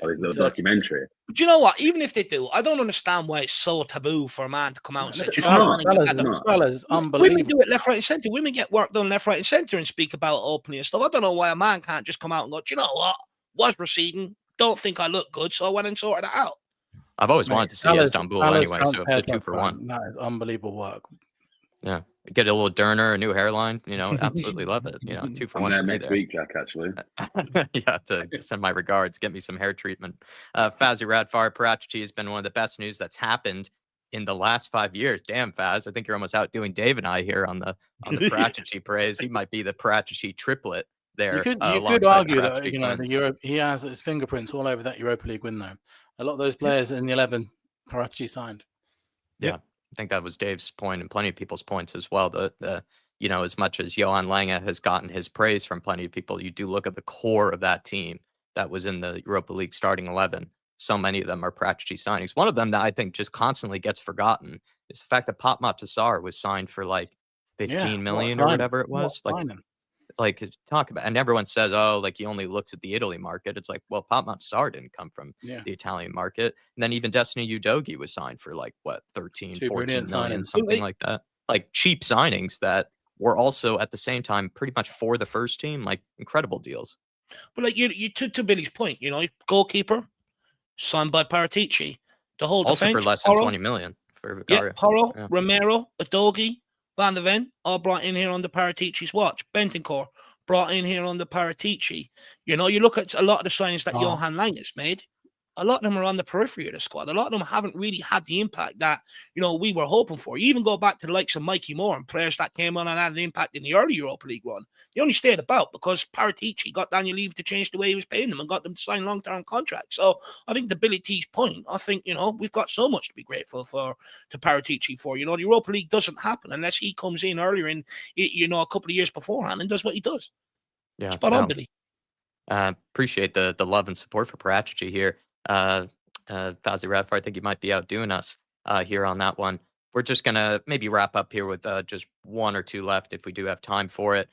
little documentary. But you know what? Even if they do, I don't understand why it's so taboo for a man to come out and say, it's unbelievable. Women do it left, right, and centre. Women get work done left, right, and centre and speak about it openly and stuff. I don't know why a man can't just come out and go, do you know what? Was receding. Don't think I look good, so I went and sorted it out. I've always wanted to see Istanbul anyway, so the 2 for 1. That is unbelievable work. Yeah. Get a little Derner, a new hairline, absolutely love it. 2 for 1 there for me next week, Jack, actually. Yeah, to send my regards, get me some hair treatment. Fazzy Radfar, Paratici has been one of the best news that's happened in the last 5 years. Damn, Faz, I think you're almost outdoing Dave and I here on the Paratici praise. He might be the Paratici triplet there. You could argue that he has his fingerprints all over that Europa League win, though. A lot of those players in the 11, Paratici signed. Yeah, I think that was Dave's point and plenty of people's points as well. As much as Johan Lange has gotten his praise from plenty of people, you do look at the core of that team that was in the Europa League starting 11. So many of them are Paratici signings. One of them that I think just constantly gets forgotten is the fact that Papmat Tassar was signed for like 15 million or whatever it was. Like talk about, and everyone says, oh, like he only looks at the Italy market. It's like, well, Papmat Tassar didn't come from the Italian market. And then even Destiny Udogie was signed for like 13, 14 million, something like that. Like cheap signings that were also at the same time pretty much for the first team, like incredible deals. But like you took to Billy's point, goalkeeper signed by Paratici. The whole also defense, for less than 20 million for Vicario. Yeah, Porro, Romero, Udogie, Van der Ven, all brought in here on the Paratici's watch. Bentancur brought in here on the Paratici. You look at a lot of the signings that Johan Lange has made. A lot of them are on the periphery of the squad. A lot of them haven't really had the impact that, we were hoping for. You even go back to the likes of Mikey Moore and players that came on and had an impact in the early Europa League run. They only stayed about because Paratici got Daniel Levy to change the way he was paying them and got them to sign long-term contracts. So I think the Billy T's point, I think, we've got so much to be grateful to Paratici for. The Europa League doesn't happen unless he comes in earlier in, a couple of years beforehand and does what he does. Yeah. Spot on, Billy. Appreciate the love and support for Paratici here. Fazzy Radfar, I think you might be outdoing us here on that one. We're just going to maybe wrap up here with just 1 or 2 left if we do have time for it.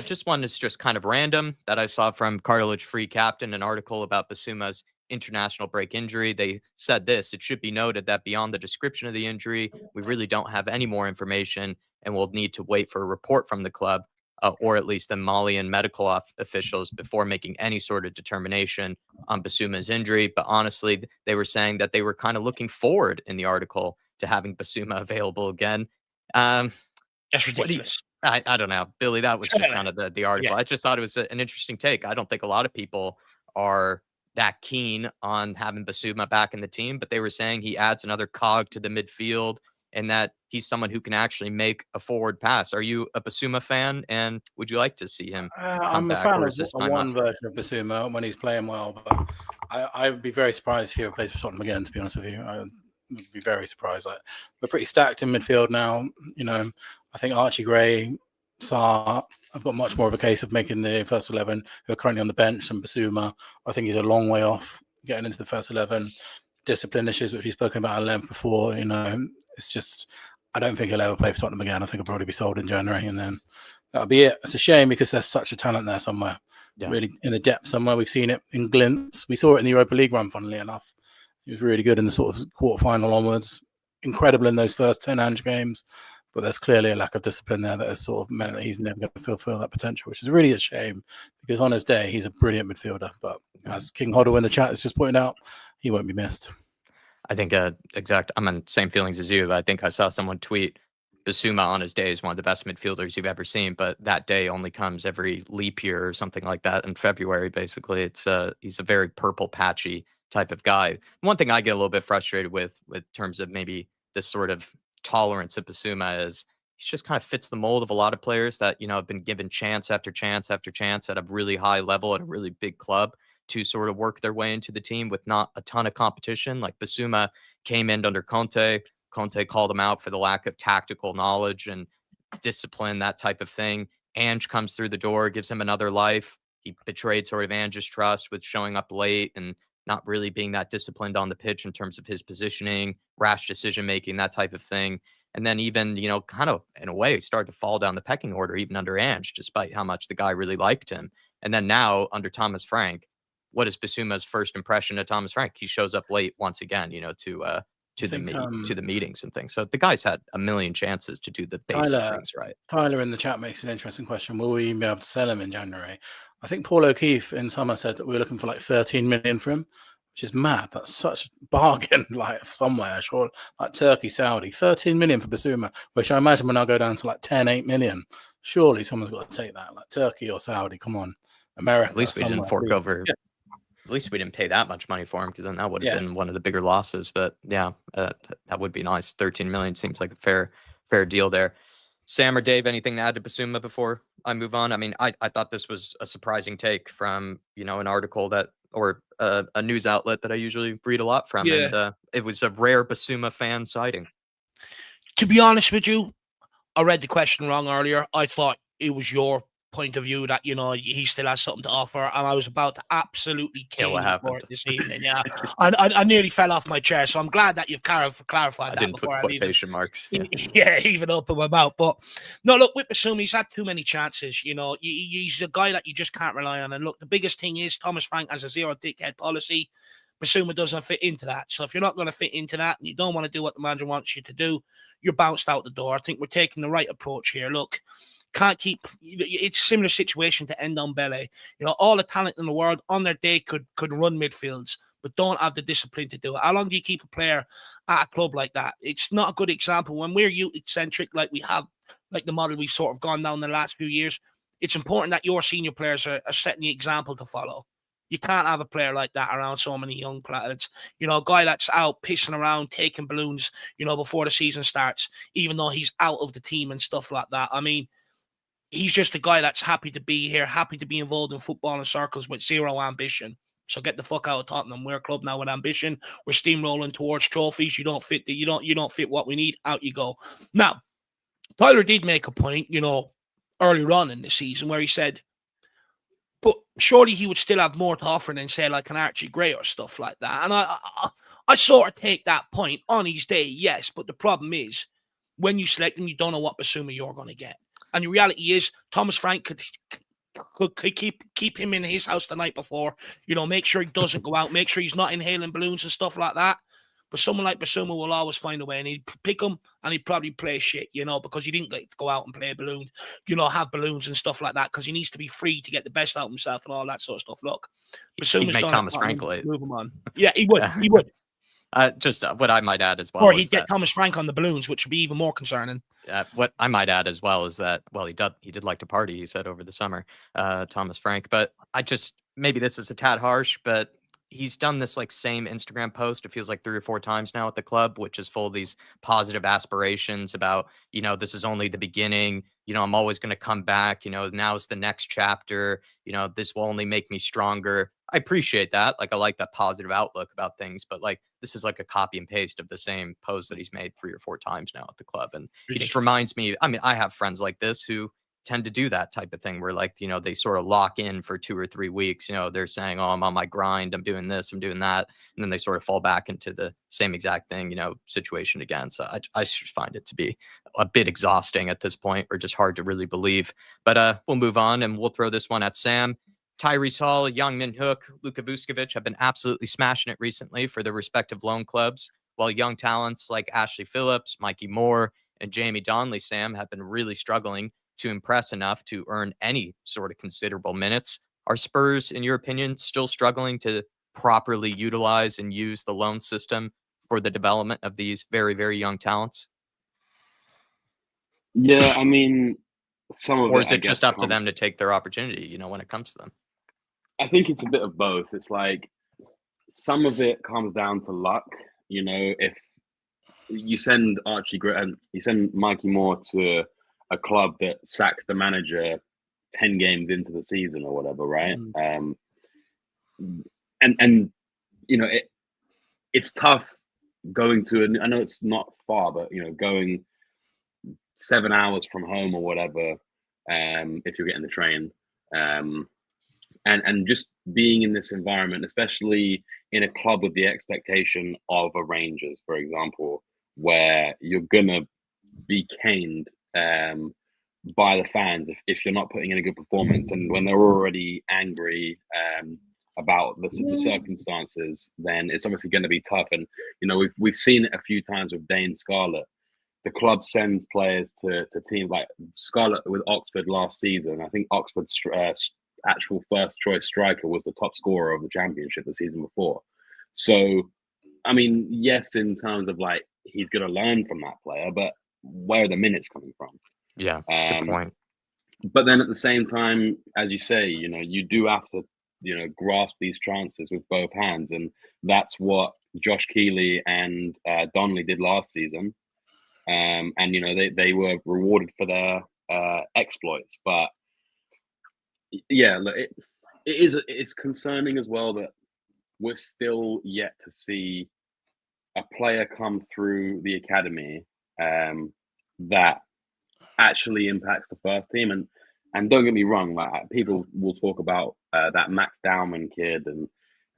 Just one is just kind of random that I saw from Cartilage Free Captain, an article about Basuma's international break injury. They said this: it should be noted that beyond the description of the injury, we really don't have any more information and we'll need to wait for a report from the club. Or at least the Malian medical officials before making any sort of determination on Basuma's injury. But honestly, they were saying that they were kind of looking forward in the article to having Basuma available again. That's ridiculous. I don't know, Billy, that was just kind of the article. I just thought it was an interesting take. I don't think a lot of people are that keen on having Basuma back in the team, but they were saying he adds another cog to the midfield and that he's someone who can actually make a forward pass. Are you a Basuma fan, and would you like to see him come back? I'm a fan of one version of Basuma when he's playing well, but I would be very surprised if he plays for Tottenham again, to be honest with you. I would be very surprised. We're pretty stacked in midfield now. I think Archie Gray Sarr, I've got much more of a case of making the first 11 who are currently on the bench than Basuma. I think he's a long way off getting into the first 11. Discipline issues, which we've spoken about at length before, it's just, I don't think he'll ever play for Tottenham again. I think he'll probably be sold in January, and then that'll be it. It's a shame because there's such a talent there somewhere, really in the depth somewhere. We've seen it in glints. We saw it in the Europa League run, funnily enough. He was really good in the sort of quarterfinal onwards. Incredible in those first 10 Ange games. But there's clearly a lack of discipline there that has sort of meant that he's never going to fulfill that potential, which is really a shame because on his day, he's a brilliant midfielder. But as King Hoddle in the chat has just pointed out, he won't be missed. I think I'm on the same feelings as you. I think I saw someone tweet Basuma on his day is one of the best midfielders you've ever seen, but that day only comes every leap year or something like that in February. Basically, he's a very purple patchy type of guy. One thing I get a little bit frustrated with terms of maybe this sort of tolerance of Basuma is he just kind of fits the mold of a lot of players that have been given chance after chance after chance at a really high level at a really big club to sort of work their way into the team with not a ton of competition. Like Basuma came in under Conte. Conte called him out for the lack of tactical knowledge and discipline, that type of thing. Ange comes through the door, gives him another life. He betrayed sort of Ange's trust with showing up late and not really being that disciplined on the pitch in terms of his positioning, rash decision-making, that type of thing. And then even, kind of in a way started to fall down the pecking order, even under Ange, despite how much the guy really liked him. And then now under Thomas Frank, what is Basuma's first impression of Thomas Frank? He shows up late once again, to the meetings and things. So the guy's had a million chances to do the basic things right. Tyler in the chat makes an interesting question. Will we be able to sell him in January? I think Paul O'Keefe in summer said that we were looking for like 13 million for him, which is mad. That's such a bargain, like somewhere, sure, like Turkey, Saudi, 13 million for Basuma, which I imagine will now go down to like 10, 8 million. Surely someone's got to take that, like Turkey or Saudi. Come on, America. At least we didn't fork over. Yeah. At least we didn't pay that much money for him, because then that would have been one of the bigger losses. But yeah, that would be nice. 13 million seems like a fair deal there. Sam or Dave, anything to add to Basuma before I move on? I mean, I thought this was a surprising take from, an article or a news outlet that I usually read a lot from. Yeah. And it was a rare Basuma fan sighting. To be honest with you, I read the question wrong earlier. I thought it was your point of view that he still has something to offer, and I was about to absolutely kill you for it this evening. Yeah, I nearly fell off my chair, so I'm glad that you've clarified that. I didn't put quotation marks. Yeah, even up in my mouth. But no, look, with Basuma, he's had too many chances. He's a guy that you just can't rely on. And look, the biggest thing is Thomas Frank has a zero dickhead policy. Basuma doesn't fit into that. So if you're not going to fit into that and you don't want to do what the manager wants you to do, you're bounced out the door. I think we're taking the right approach here. Look, can't keep. It's a similar situation to Ndombele. All the talent in the world on their day could run midfields, but don't have the discipline to do it. How long do you keep a player at a club like that? It's not a good example. When we're youth-centric, like we have, like the model we've sort of gone down the last few years, it's important that your senior players are setting the example to follow. You can't have a player like that around so many young players. A guy that's out pissing around, taking balloons, before the season starts, even though he's out of the team and stuff like that. I mean, he's just a guy that's happy to be here, happy to be involved in football in circles with zero ambition. So get the fuck out of Tottenham. We're a club now with ambition. We're steamrolling towards trophies. You don't fit what we need. Out you go. Now, Tyler did make a point, earlier on in the season where he said, but surely he would still have more to offer than, say, like an Archie Gray or stuff like that. And I sort of take that point on his day, yes. But the problem is, when you select him, you don't know what Basuma you're going to get. And the reality is, Thomas Frank could keep him in his house the night before, make sure he doesn't go out, make sure he's not inhaling balloons and stuff like that. But someone like Basuma will always find a way, and he'd pick him and he'd probably play shit, because he didn't get to go out and play a balloon, have balloons and stuff like that, because he needs to be free to get the best out of himself and all that sort of stuff. Look, Basuma's make Thomas Frank late. Move him on. Yeah, he would. He would. Just what I might add as well, or he'd get Thomas Frank on the balloons, which would be even more concerning. What I might add as well is that, well, he did like to party, he said, over the summer, Thomas Frank. But maybe this is a tad harsh, but he's done this like same Instagram post, it feels like 3 or 4 times now at the club, which is full of these positive aspirations about, this is only the beginning. I'm always going to come back. Now's the next chapter. This will only make me stronger. I appreciate that. Like, I like that positive outlook about things, but like, this is like a copy and paste of the same post that he's made 3 or 4 times now at the club. And he just reminds me, I mean, I have friends like this who tend to do that type of thing where, like, you know, they sort of lock in for 2 or 3 weeks. You know, they're saying, oh, I'm on my grind, I'm doing this, I'm doing that. And then they sort of fall back into the same exact thing, you know, situation again. So I just find it to be a bit exhausting at this point, or just hard to really believe. But we'll move on and we'll throw this one at Sam. Tyrese Hall, Young Min Hook, Luka Vucevic have been absolutely smashing it recently for their respective loan clubs, while young talents like Ashley Phillips, Mikey Moore, and Jamie Donnelly, Sam, have been really struggling to impress enough to earn any sort of considerable minutes. Are Spurs, in your opinion, still struggling to properly utilize and use the loan system for the development of these very, very young talents? Yeah, I mean, some of Or it, is I it just guess, up to them to take their opportunity, you know, when it comes to them? I think it's a bit of both. It's like some of it comes down to luck. You know, if you send you send Mikey Moore to a club that sacks the manager 10 games into the season or whatever, right? And you know, it's tough going to, and I know it's not far, but you know, going 7 hours from home or whatever, if you're getting the train, and just being in this environment, especially in a club with the expectation of a Rangers, for example, where you're gonna be caned by the fans if you're not putting in a good performance, and when they're already angry about the circumstances, then it's obviously going to be tough. And you know, we've seen it a few times with Dane Scarlett. The club sends players to teams like Scarlett with Oxford last season. I think Oxford's actual first choice striker was the top scorer of the championship the season before. So, I mean, yes, in terms of like he's going to learn from that player, but where are the minutes coming from? Yeah, good point. But then at the same time, as you say, you know, you do have to, you know, grasp these chances with both hands, and that's what Josh Keeley and Donnelly did last season. And you know, they were rewarded for their exploits. But yeah, look, it's concerning as well that we're still yet to see a player come through the academy that actually impacts the first team. And don't get me wrong, like people will talk about that Max Dowman kid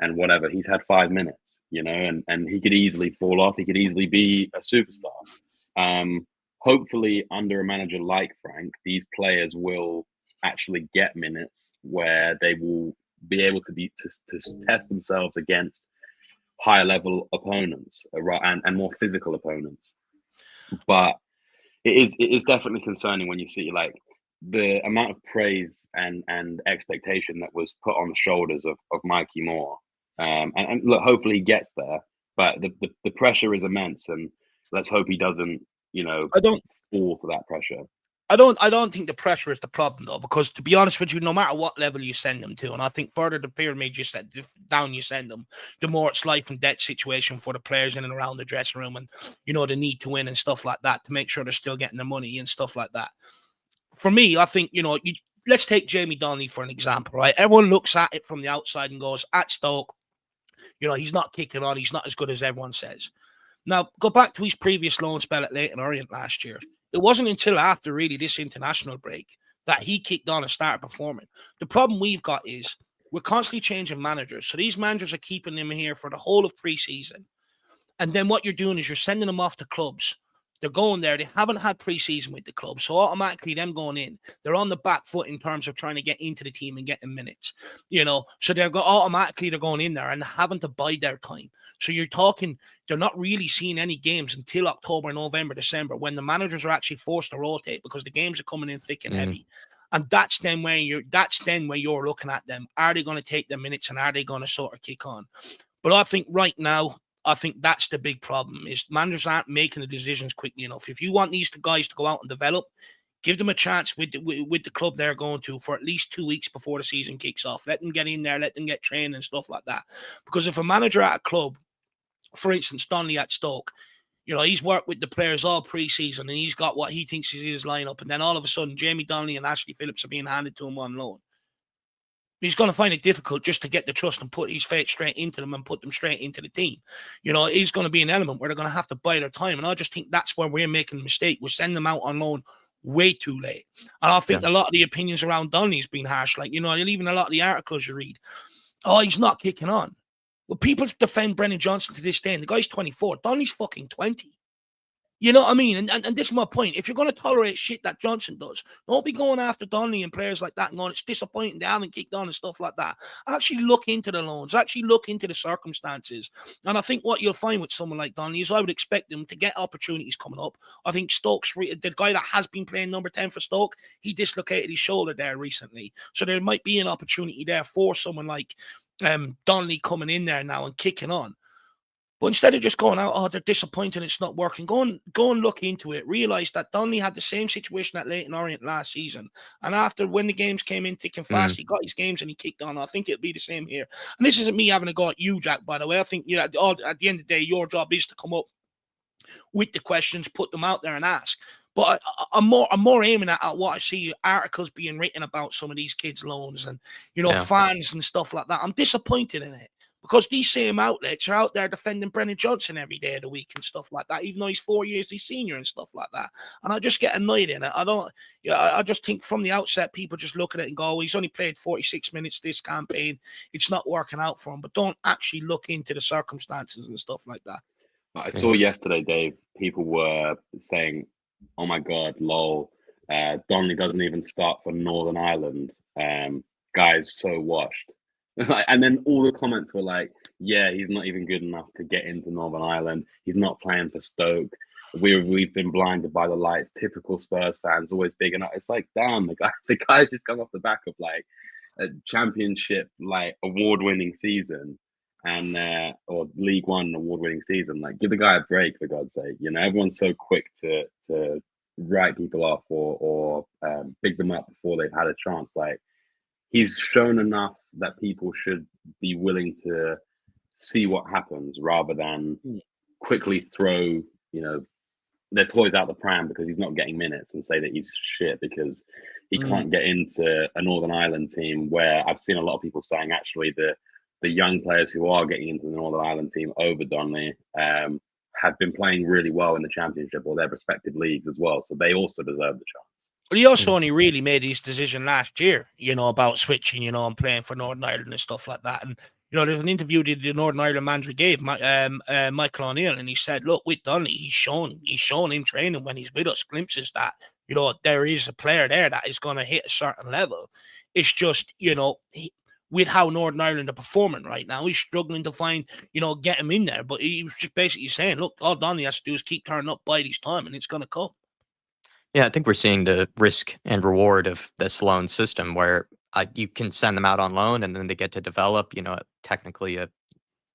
and whatever. He's had 5 minutes, you know, and he could easily fall off. He could easily be a superstar. Hopefully, under a manager like Frank, these players will actually get minutes where they will be able to test themselves against higher level opponents, and more physical opponents. But it is definitely concerning when you see like the amount of praise and expectation that was put on the shoulders of Mikey Moore. And look, hopefully he gets there, but the pressure is immense, and let's hope he doesn't, you know, fall to that pressure. I don't think the pressure is the problem though, because to be honest with you, no matter what level you send them to, and I think further the pyramid down you send them, the more it's life and death situation for the players in and around the dressing room, and you know, the need to win and stuff like that to make sure they're still getting their money and stuff like that. For me, I think, you know, let's take Jamie Donnelly for an example, right? Everyone looks at it from the outside and goes, at Stoke, you know, he's not kicking on, he's not as good as everyone says. Now, go back to his previous loan spell at Leyton Orient last year. It wasn't until after really this international break that he kicked on and started performing. The problem we've got is we're constantly changing managers. So these managers are keeping him here for the whole of pre-season. And then what you're doing is you're sending them off to clubs. They're going there. They haven't had pre-season with the club. So automatically them going in, they're on the back foot in terms of trying to get into the team and getting minutes, you know. So they're going in there and having to bide their time. So you're talking, they're not really seeing any games until October, November, December, when the managers are actually forced to rotate because the games are coming in thick and heavy. And that's then when you're looking at them. Are they going to take their minutes and are they going to sort of kick on? But I think right now, I think that's the big problem is managers aren't making the decisions quickly enough. If you want these guys to go out and develop, give them a chance with the club they're going to for at least 2 weeks before the season kicks off. Let them get in there, let them get trained and stuff like that. Because if a manager at a club, for instance, Donnelly at Stoke, you know, he's worked with the players all pre-season and he's got what he thinks is his lineup, and then all of a sudden Jamie Donnelly and Ashley Phillips are being handed to him on loan. He's going to find it difficult just to get the trust and put his faith straight into them and put them straight into the team. You know, it's going to be an element where they're going to have to buy their time. And I just think that's where we're making a mistake. We send them out on loan way too late. And I think a lot of the opinions around Donnelly's been harsh. Like, you know, even a lot of the articles you read, oh, he's not kicking on. Well, people defend Brennan Johnson to this day, and the guy's 24. Donnelly's fucking 20. You know what I mean? And this is my point. If you're going to tolerate shit that Johnson does, don't be going after Donnelly and players like that and going, it's disappointing they haven't kicked on and stuff like that. Actually look into the loans. Actually look into the circumstances. And I think what you'll find with someone like Donnelly is I would expect him to get opportunities coming up. I think Stokes, the guy that has been playing number 10 for Stoke, he dislocated his shoulder there recently. So there might be an opportunity there for someone like Donnelly coming in there now and kicking on. But instead of just going out, oh, they're disappointed, it's not working, go and look into it. Realize that Donnelly had the same situation at Leyton Orient last season. And after, when the games came in thick and fast, he got his games and he kicked on. I think it'll be the same here. And this isn't me having a go at you, Jack, by the way. I think, you know, at the end of the day, your job is to come up with the questions, put them out there and ask. But I'm more aiming at what I see articles being written about some of these kids' loans and, you know, fans and stuff like that. I'm disappointed in it. Because these same outlets are out there defending Brennan Johnson every day of the week and stuff like that, even though he's 4 years his senior and stuff like that. And I just get annoyed in it. I just think from the outset, people just look at it and go, oh, he's only played 46 minutes this campaign. It's not working out for him. But don't actually look into the circumstances and stuff like that. I saw yesterday, Dave, people were saying, oh my God, lol, Donnelly doesn't even start for Northern Ireland. Guy's so washed. And then all the comments were like, yeah, he's not even good enough to get into Northern Ireland. He's not playing for Stoke. We've been blinded by the lights. Typical Spurs fans, always big enough. It's like, damn, the guy's just come off the back of like a championship, like award-winning season, and or League One award-winning season. Like, give the guy a break, for God's sake. You know, everyone's so quick to write people off or big them up before they've had a chance. Like, he's shown enough that people should be willing to see what happens rather than quickly throw, you know, their toys out the pram because he's not getting minutes and say that he's shit because he can't get into a Northern Ireland team, where I've seen a lot of people saying actually the young players who are getting into the Northern Ireland team over Donnelly have been playing really well in the Championship or their respective leagues as well. So they also deserve the chance. But he also only really made his decision last year, you know, about switching, you know, and playing for Northern Ireland and stuff like that. And, you know, there's an interview that the Northern Ireland manager gave, Michael O'Neill, and he said, look, with Donnelly, he's shown in training when he's with us glimpses that, you know, there is a player there that is going to hit a certain level. It's just, you know, with how Northern Ireland are performing right now, he's struggling to find, you know, get him in there. But he was just basically saying, look, all Donnelly has to do is keep turning up, bide his time, and it's going to come. Yeah, I think we're seeing the risk and reward of this loan system where you can send them out on loan and then they get to develop, you know, technically a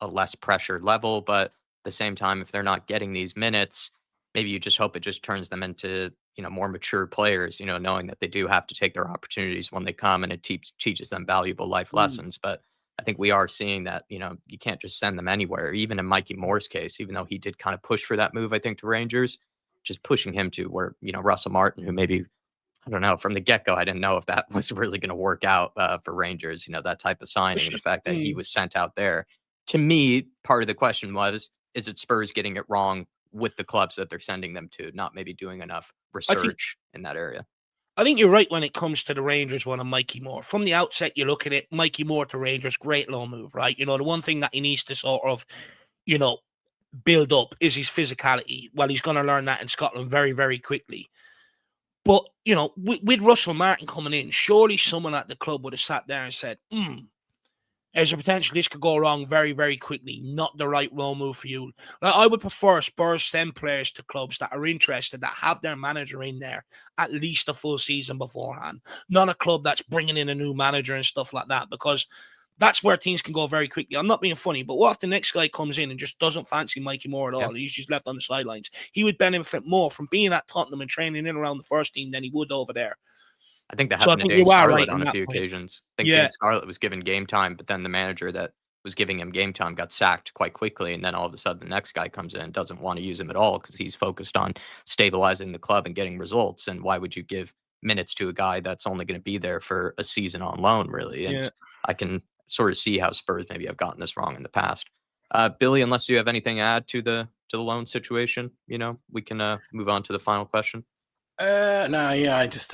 less pressure level. But at the same time, if they're not getting these minutes, maybe you just hope it just turns them into, you know, more mature players, you know, knowing that they do have to take their opportunities when they come, and it teaches them valuable life lessons. But I think we are seeing that, you know, you can't just send them anywhere. Even in Mikey Moore's case, even though he did kind of push for that move, I think, to Rangers, just pushing him to where, you know, Russell Martin, who maybe, I don't know, from the get-go, I didn't know if that was really going to work out for Rangers, you know, that type of signing, and the fact that he was sent out there. To me, part of the question was, is it Spurs getting it wrong with the clubs that they're sending them to, not maybe doing enough research in that area? I think you're right when it comes to the Rangers one and Mikey Moore. From the outset, you look at it, Mikey Moore to Rangers, great low move, right? You know, the one thing that he needs to sort of, you know, build up is his physicality. Well, he's going to learn that in Scotland very, very quickly. But, you know, with Russell Martin coming in, surely someone at the club would have sat there and said, there's a potential this could go wrong very, very quickly. Not the right role move for you. Like, I would prefer Spurs send players to clubs that are interested, that have their manager in there at least a full season beforehand. Not a club that's bringing in a new manager and stuff like that, because that's where teams can go very quickly. I'm not being funny, but what if the next guy comes in and just doesn't fancy Mikey Moore at all? He's just left on the sidelines. He would benefit more from being at Tottenham and training in around the first team than he would over there. I think that happened to Dane Scarlett on a few occasions. I think Dane Scarlett was given game time, but then the manager that was giving him game time got sacked quite quickly. And then all of a sudden the next guy comes in and doesn't want to use him at all because he's focused on stabilizing the club and getting results. And why would you give minutes to a guy that's only going to be there for a season on loan, really? And I can sort of see how Spurs maybe have gotten this wrong in the past. Billy, unless you have anything to add to the loan situation, you know, we can move on to the final question. No, yeah, I've just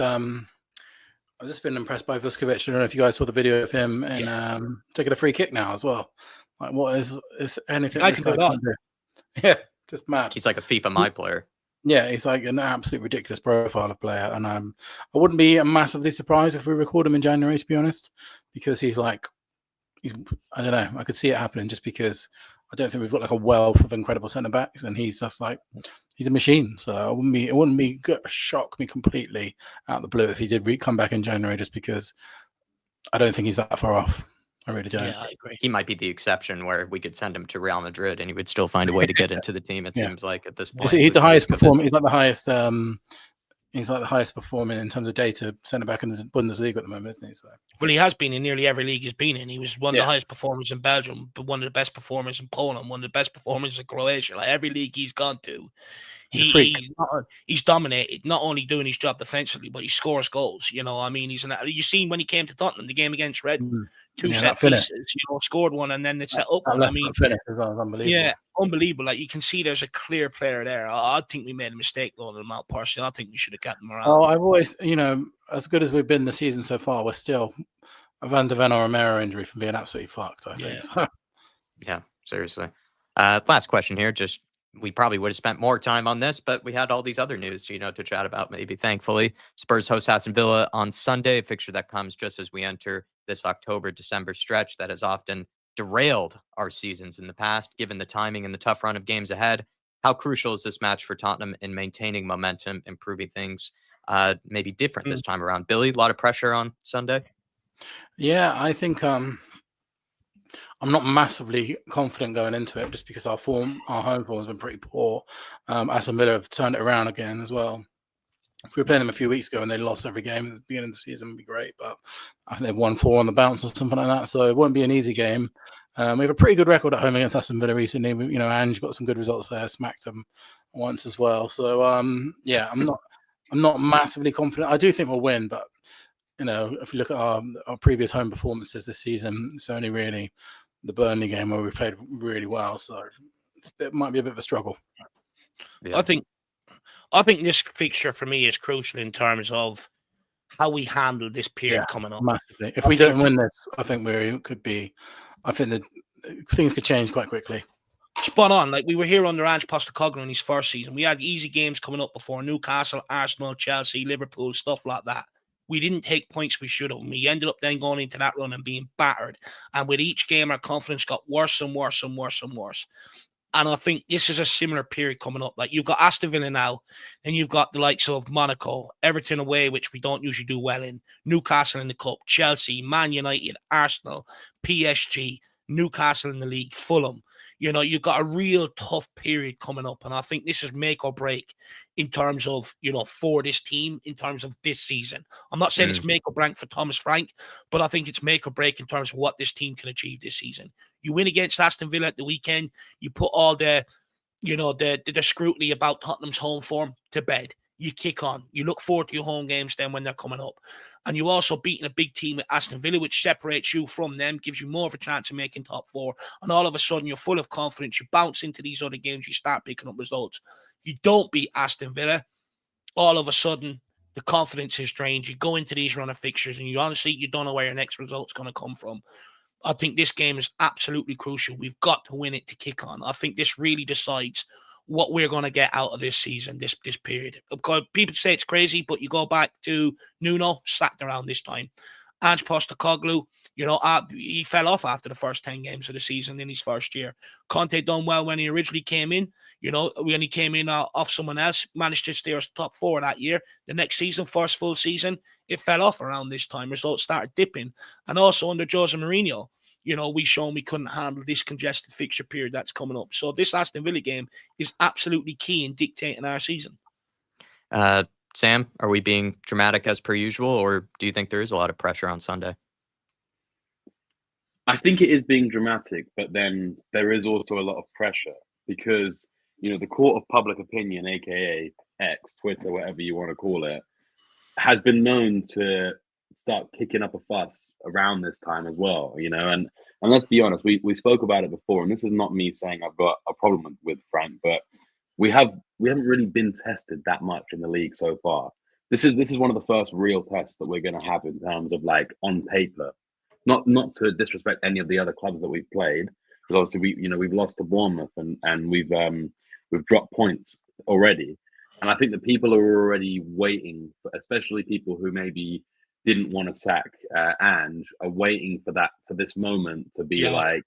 been impressed by Vuskovic. I don't know if you guys saw the video of him and taking a free kick now as well. Like, what is anything I this can do guy it all. can do? Yeah, just mad. He's like a FIFA My player. Yeah, he's like an absolute ridiculous profile of player, and I wouldn't be massively surprised if we record him in January, to be honest, because he's I don't know, I could see it happening just because I don't think we've got like a wealth of incredible centre backs, and he's just like he's a machine. So it wouldn't be shock me completely out of the blue if he did come back in January, just because I don't think he's that far off. I really don't. Yeah, I agree. He might be the exception where we could send him to Real Madrid and he would still find a way to get into the team. It seems like at this point he's the with highest Vuskovic. performer. He's like the highest. He's like the highest performing in terms of data centre back in the Bundesliga at the moment, isn't he? So. Well, he has been in nearly every league he's been in. He was one of the Yeah. highest performers in Belgium, but one of the best performers in Poland, one of the best performers in Croatia. Like every league he's gone to, he's dominated. Not only doing his job defensively, but he scores goals. You know, I mean, you seen when he came to Tottenham, the game against Red, two set pieces. You know, scored one and then they set up one. I mean, finish as well, unbelievable. Yeah, unbelievable. Like you can see, there's a clear player there. I think we made a mistake loaning him out. Personally, I think we should have kept him around. Oh, I've always, as good as we've been this season so far, we're still a Van de Ven or Romero injury from being absolutely fucked, I think. Yeah, yeah, seriously. Last question here. Just we probably would have spent more time on this, but we had all these other news, to chat about. Maybe thankfully, Spurs host Aston Villa on Sunday, a fixture that comes just as we enter this October-December stretch that has often derailed our seasons in the past, given the timing and the tough run of games ahead. How crucial is this match for Tottenham in maintaining momentum, improving things, maybe different this time around? Billy, a lot of pressure on Sunday? Yeah, I think I'm not massively confident going into it just because our home form has been pretty poor. Aston Villa have turned it around again as well. If we were playing them a few weeks ago and they lost every game at the beginning of the season, it would be great. But I think they've won 4 on the bounce or something like that. So it won't be an easy game. We have a pretty good record at home against Aston Villa recently. Ange got some good results there, smacked them once as well. So I'm not massively confident. I do think we'll win, but if you look at our previous home performances this season, it's only really the Burnley game where we played really well. So it might be a bit of a struggle. Yeah. I think this fixture for me is crucial in terms of how we handle this period coming up. Massively. If we don't win this, I think I think that things could change quite quickly. Spot on. Like we were here under Ange Postecoglou in his first season. We had easy games coming up before Newcastle, Arsenal, Chelsea, Liverpool, stuff like that. We didn't take points we should have. We ended up then going into that run and being battered. And with each game, our confidence got worse and worse and worse and worse. And I think this is a similar period coming up. Like you've got Aston Villa now, then you've got the likes of Monaco, Everton away, which we don't usually do well in, Newcastle in the Cup, Chelsea, Man United, Arsenal, PSG, Newcastle in the league, Fulham. You've got a real tough period coming up. And I think this is make or break in terms of, for this team, in terms of this season. I'm not saying it's make or break for Thomas Frank, but I think it's make or break in terms of what this team can achieve this season. You win against Aston Villa at the weekend, you put all the scrutiny about Tottenham's home form to bed. You kick on. You look forward to your home games then when they're coming up. And you also beating a big team at Aston Villa, which separates you from them, gives you more of a chance of making top 4. And all of a sudden, you're full of confidence. You bounce into these other games. You start picking up results. You don't beat Aston Villa. All of a sudden, the confidence is drained. You go into these run of fixtures and you don't know where your next result's going to come from. I think this game is absolutely crucial. We've got to win it to kick on. I think this really decides what we're going to get out of this season, this period. Because people say it's crazy, but you go back to Nuno, sacked around this time. Ange Postecoglou, he fell off after the first 10 games of the season in his first year. Conte done well when he originally came in. When he came in off someone else, managed to steer us top 4 that year. The next season, first full season, it fell off around this time. Results started dipping. And also under Jose Mourinho, we shown we couldn't handle this congested fixture period that's coming up. So this Aston Villa game is absolutely key in dictating our season. Sam, are we being dramatic as per usual, or do you think there is a lot of pressure on Sunday? I think it is being dramatic, but then there is also a lot of pressure because, the court of public opinion, aka X, Twitter, whatever you want to call it, has been known to start kicking up a fuss around this time as well, and let's be honest, we spoke about it before, and this is not me saying I've got a problem with Frank, but we have really been tested that much in the league so far. This is one of the first real tests that we're going to have in terms of like on paper. Not to disrespect any of the other clubs that we've played, because obviously we've lost to Bournemouth and we've dropped points already. And I think that people are already waiting, especially people who maybe didn't want to sack Ange, are waiting for this moment to be like,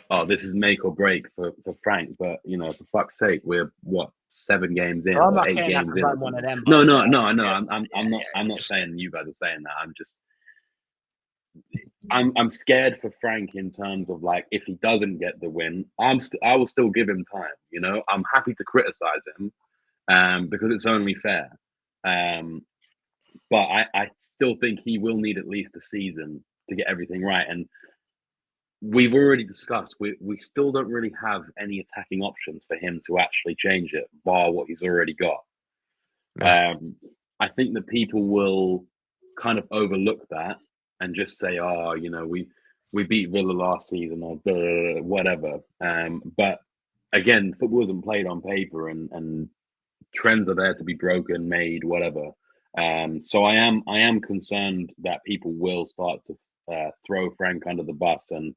oh, this is make or break for Frank. But for fuck's sake, we're what, 7 games in or 8 games in? I'm one of them. No. I'm not saying you guys are saying that. I'm scared for Frank in terms of like, if he doesn't get the win, I will still give him time. I'm happy to criticize him because it's only fair. But I still think he will need at least a season to get everything right. And we've already discussed, we still don't really have any attacking options for him to actually change it, bar what he's already got. Yeah. I think that people will kind of overlook that and just say, oh, we beat Villa last season or whatever. But again, football isn't played on paper, and trends are there to be broken, made, whatever. So I am concerned that people will start to throw Frank under the bus. And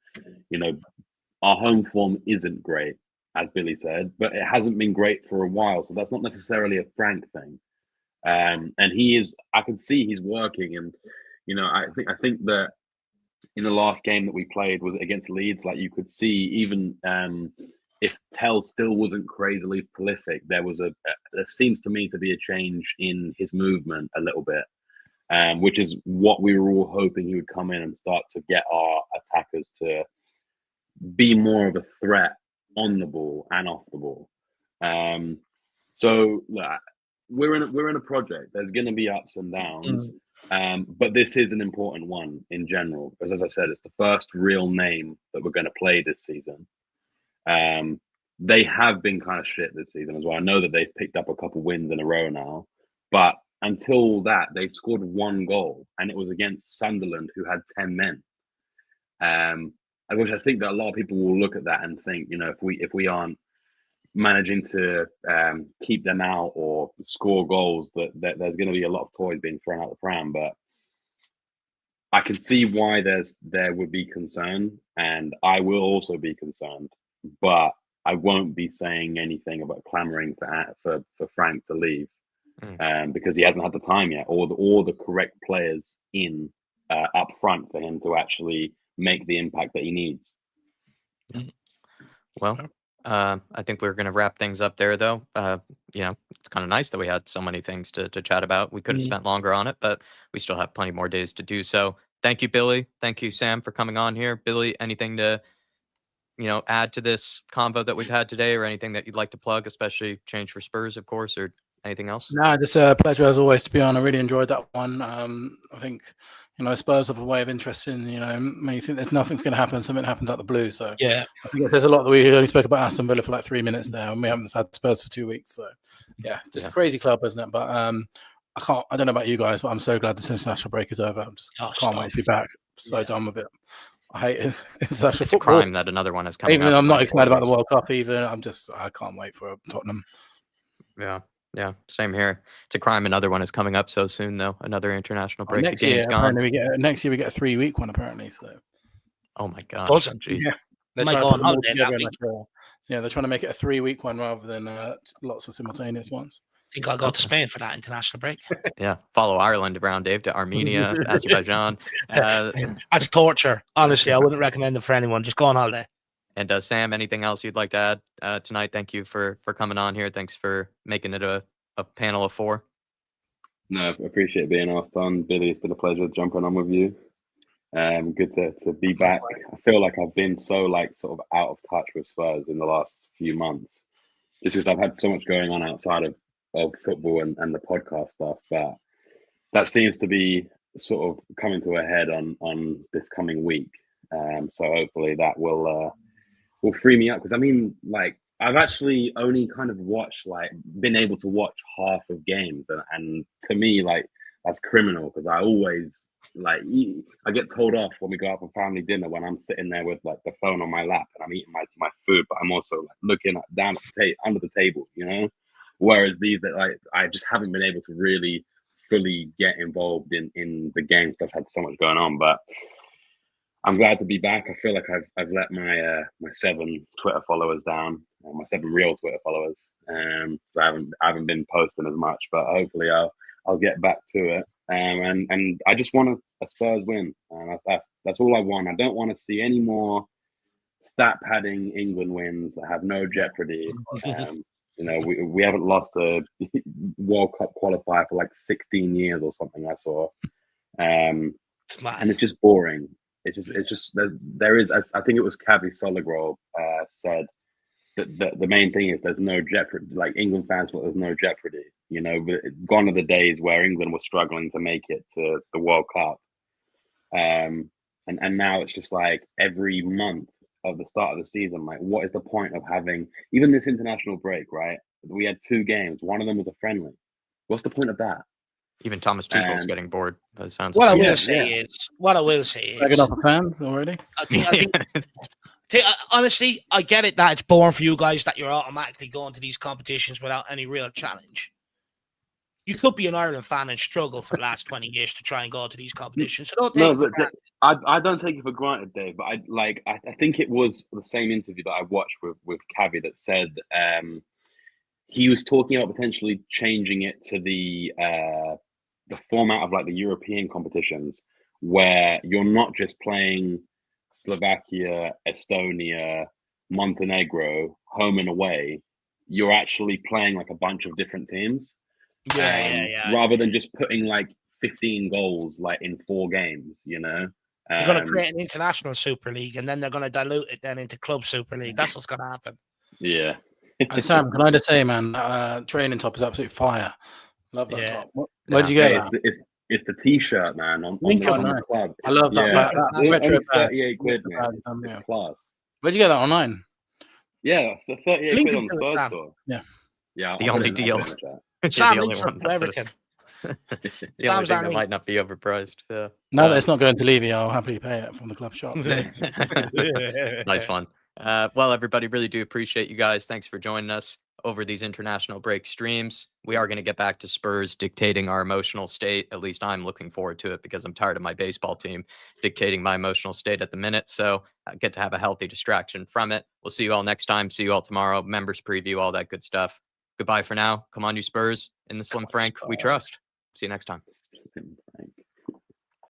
our home form isn't great, as Billy said, but it hasn't been great for a while. So that's not necessarily a Frank thing. And I can see he's working. And I think that in the last game that we played was against Leeds. Like, you could see, even if Tell still wasn't crazily prolific, there seems to me to be a change in his movement a little bit, which is what we were all hoping he would come in and start to get our attackers to be more of a threat on the ball and off the ball. So we're in a project. There's going to be ups and downs. But this is an important one in general, because as I said, it's the first real name that we're going to play this season. They have been kind of shit this season as well. I know that they've picked up a couple wins in a row now, but until that, they scored 1 goal, and it was against Sunderland, who had 10 men. Which I think that a lot of people will look at that and think, if we aren't managing to keep them out or score goals, that there's going to be a lot of toys being thrown out the pram. But I can see why there would be concern, and I will also be concerned, but I won't be saying anything about clamoring for Frank to leave, because he hasn't had the time yet, or the correct players in up front for him to actually make the impact that he needs. Well, I think we're going to wrap things up there, though. It's kind of nice that we had so many things to chat about. We could have spent longer on it, but we still have plenty more days to do so. Thank you, Billy. Thank you, Sam, for coming on here. Billy, anything to add to this convo that we've had today, or anything that you'd like to plug, especially Change for Spurs, of course, or anything else? No, just a pleasure as always to be on. I really enjoyed that one. I think Spurs have a way of interest in, when you think there's nothing's going to happen, something happens out the blue. So yeah, I think there's a lot that we only spoke about Aston Villa for like 3 minutes there, and we haven't had Spurs for 2 weeks. So yeah, just a crazy club, isn't it? But I don't know about you guys, but I'm so glad this international break is over. I'm just can't wait to be back. So done with it. I hate it. It's a crime that another one is coming. Even though I'm not excited about the World Cup, I can't wait for Tottenham. Yeah, same here. It's a crime another one is coming up so soon, though. Another international break. Next the game's year, gone. Next year we get a 3-week one, apparently. So. Oh my God. Doesn't? Yeah. They're trying to make it a 3-week one rather than lots of simultaneous ones. I think I'll go to Spain for that international break. Yeah, follow Ireland around, Dave, to Armenia, Azerbaijan. That's torture. Honestly, I wouldn't recommend it for anyone. Just go on holiday. And Sam, anything else you'd like to add tonight? Thank you for coming on here. Thanks for making it a panel of 4. No, I appreciate being asked on. Billy, it's been a pleasure jumping on with you. Good to be back. I feel like I've been so sort of out of touch with Spurs in the last few months, just because I've had so much going on outside of football and the podcast stuff. But that seems to be sort of coming to a head on this coming week. So hopefully that will free me up, because I've actually only kind of been able to watch half of games, and to me that's criminal, because I always I get told off when we go out for family dinner when I'm sitting there with the phone on my lap and I'm eating my food, but I'm also looking down at under the table, Whereas these that like I just haven't been able to really fully get involved in the game because I've had so much going on. But I'm glad to be back. I feel like I've let my my 7 Twitter followers down, or my 7 real Twitter followers. So I haven't been posting as much, but hopefully I'll get back to it. And I just want a Spurs win. That's all I want. I don't want to see any more stat padding England wins that have no jeopardy. We haven't lost a World Cup qualifier for like 16 years or something. I saw, and it's just boring. It's just there is. I think it was Cavi Soligrove said that the main thing is there's no jeopardy. Like England fans feel there's no jeopardy. Gone are the days where England was struggling to make it to the World Cup, and now it's just like every month of the start of the season, like what is the point of having even this international break, right? We had 2 games. One of them was a friendly. What's the point of that? Even Thomas Tuchel's getting bored. That sounds what like I will say is, Taking off the fans already. I think honestly, I get it that it's boring for you guys that you're automatically going to these competitions without any real challenge. You could be an Ireland fan and struggle for the last 20 years to try and go to these competitions. So don't take it for granted. I don't take it for granted, Dave. But I think it was the same interview that I watched with Cavi that said he was talking about potentially changing it to the format of like the European competitions where you're not just playing Slovakia, Estonia, Montenegro, home and away. You're actually playing like a bunch of different teams. Rather than just putting like 15 goals like in 4 games, You're going to create an international Super League and then they're going to dilute it then into Club Super League. That's what's going to happen. Yeah. And Sam, can I just say, man, training top is absolute fire. Love that top. Where'd you get that? It's the T-shirt, man. On the club. I love that. Only 38 quid, man. It's class. Where'd you get that online? Yeah, the 38 quid on the Spurs store. Yeah. The only deal. Sam links up to everything. The only thing that might not be overpriced. Yeah. Now that it's not going to Levy, I'll happily pay it from the club shop. Nice one. Well, everybody, really do appreciate you guys. Thanks for joining us over these international break streams. We are going to get back to Spurs dictating our emotional state. At least I'm looking forward to it because I'm tired of my baseball team dictating my emotional state at the minute. So I get to have a healthy distraction from it. We'll see you all next time. See you all tomorrow. Members preview, all that good stuff. Goodbye for now. Come on, you Spurs. In the Slim Frank, we trust. See you next time.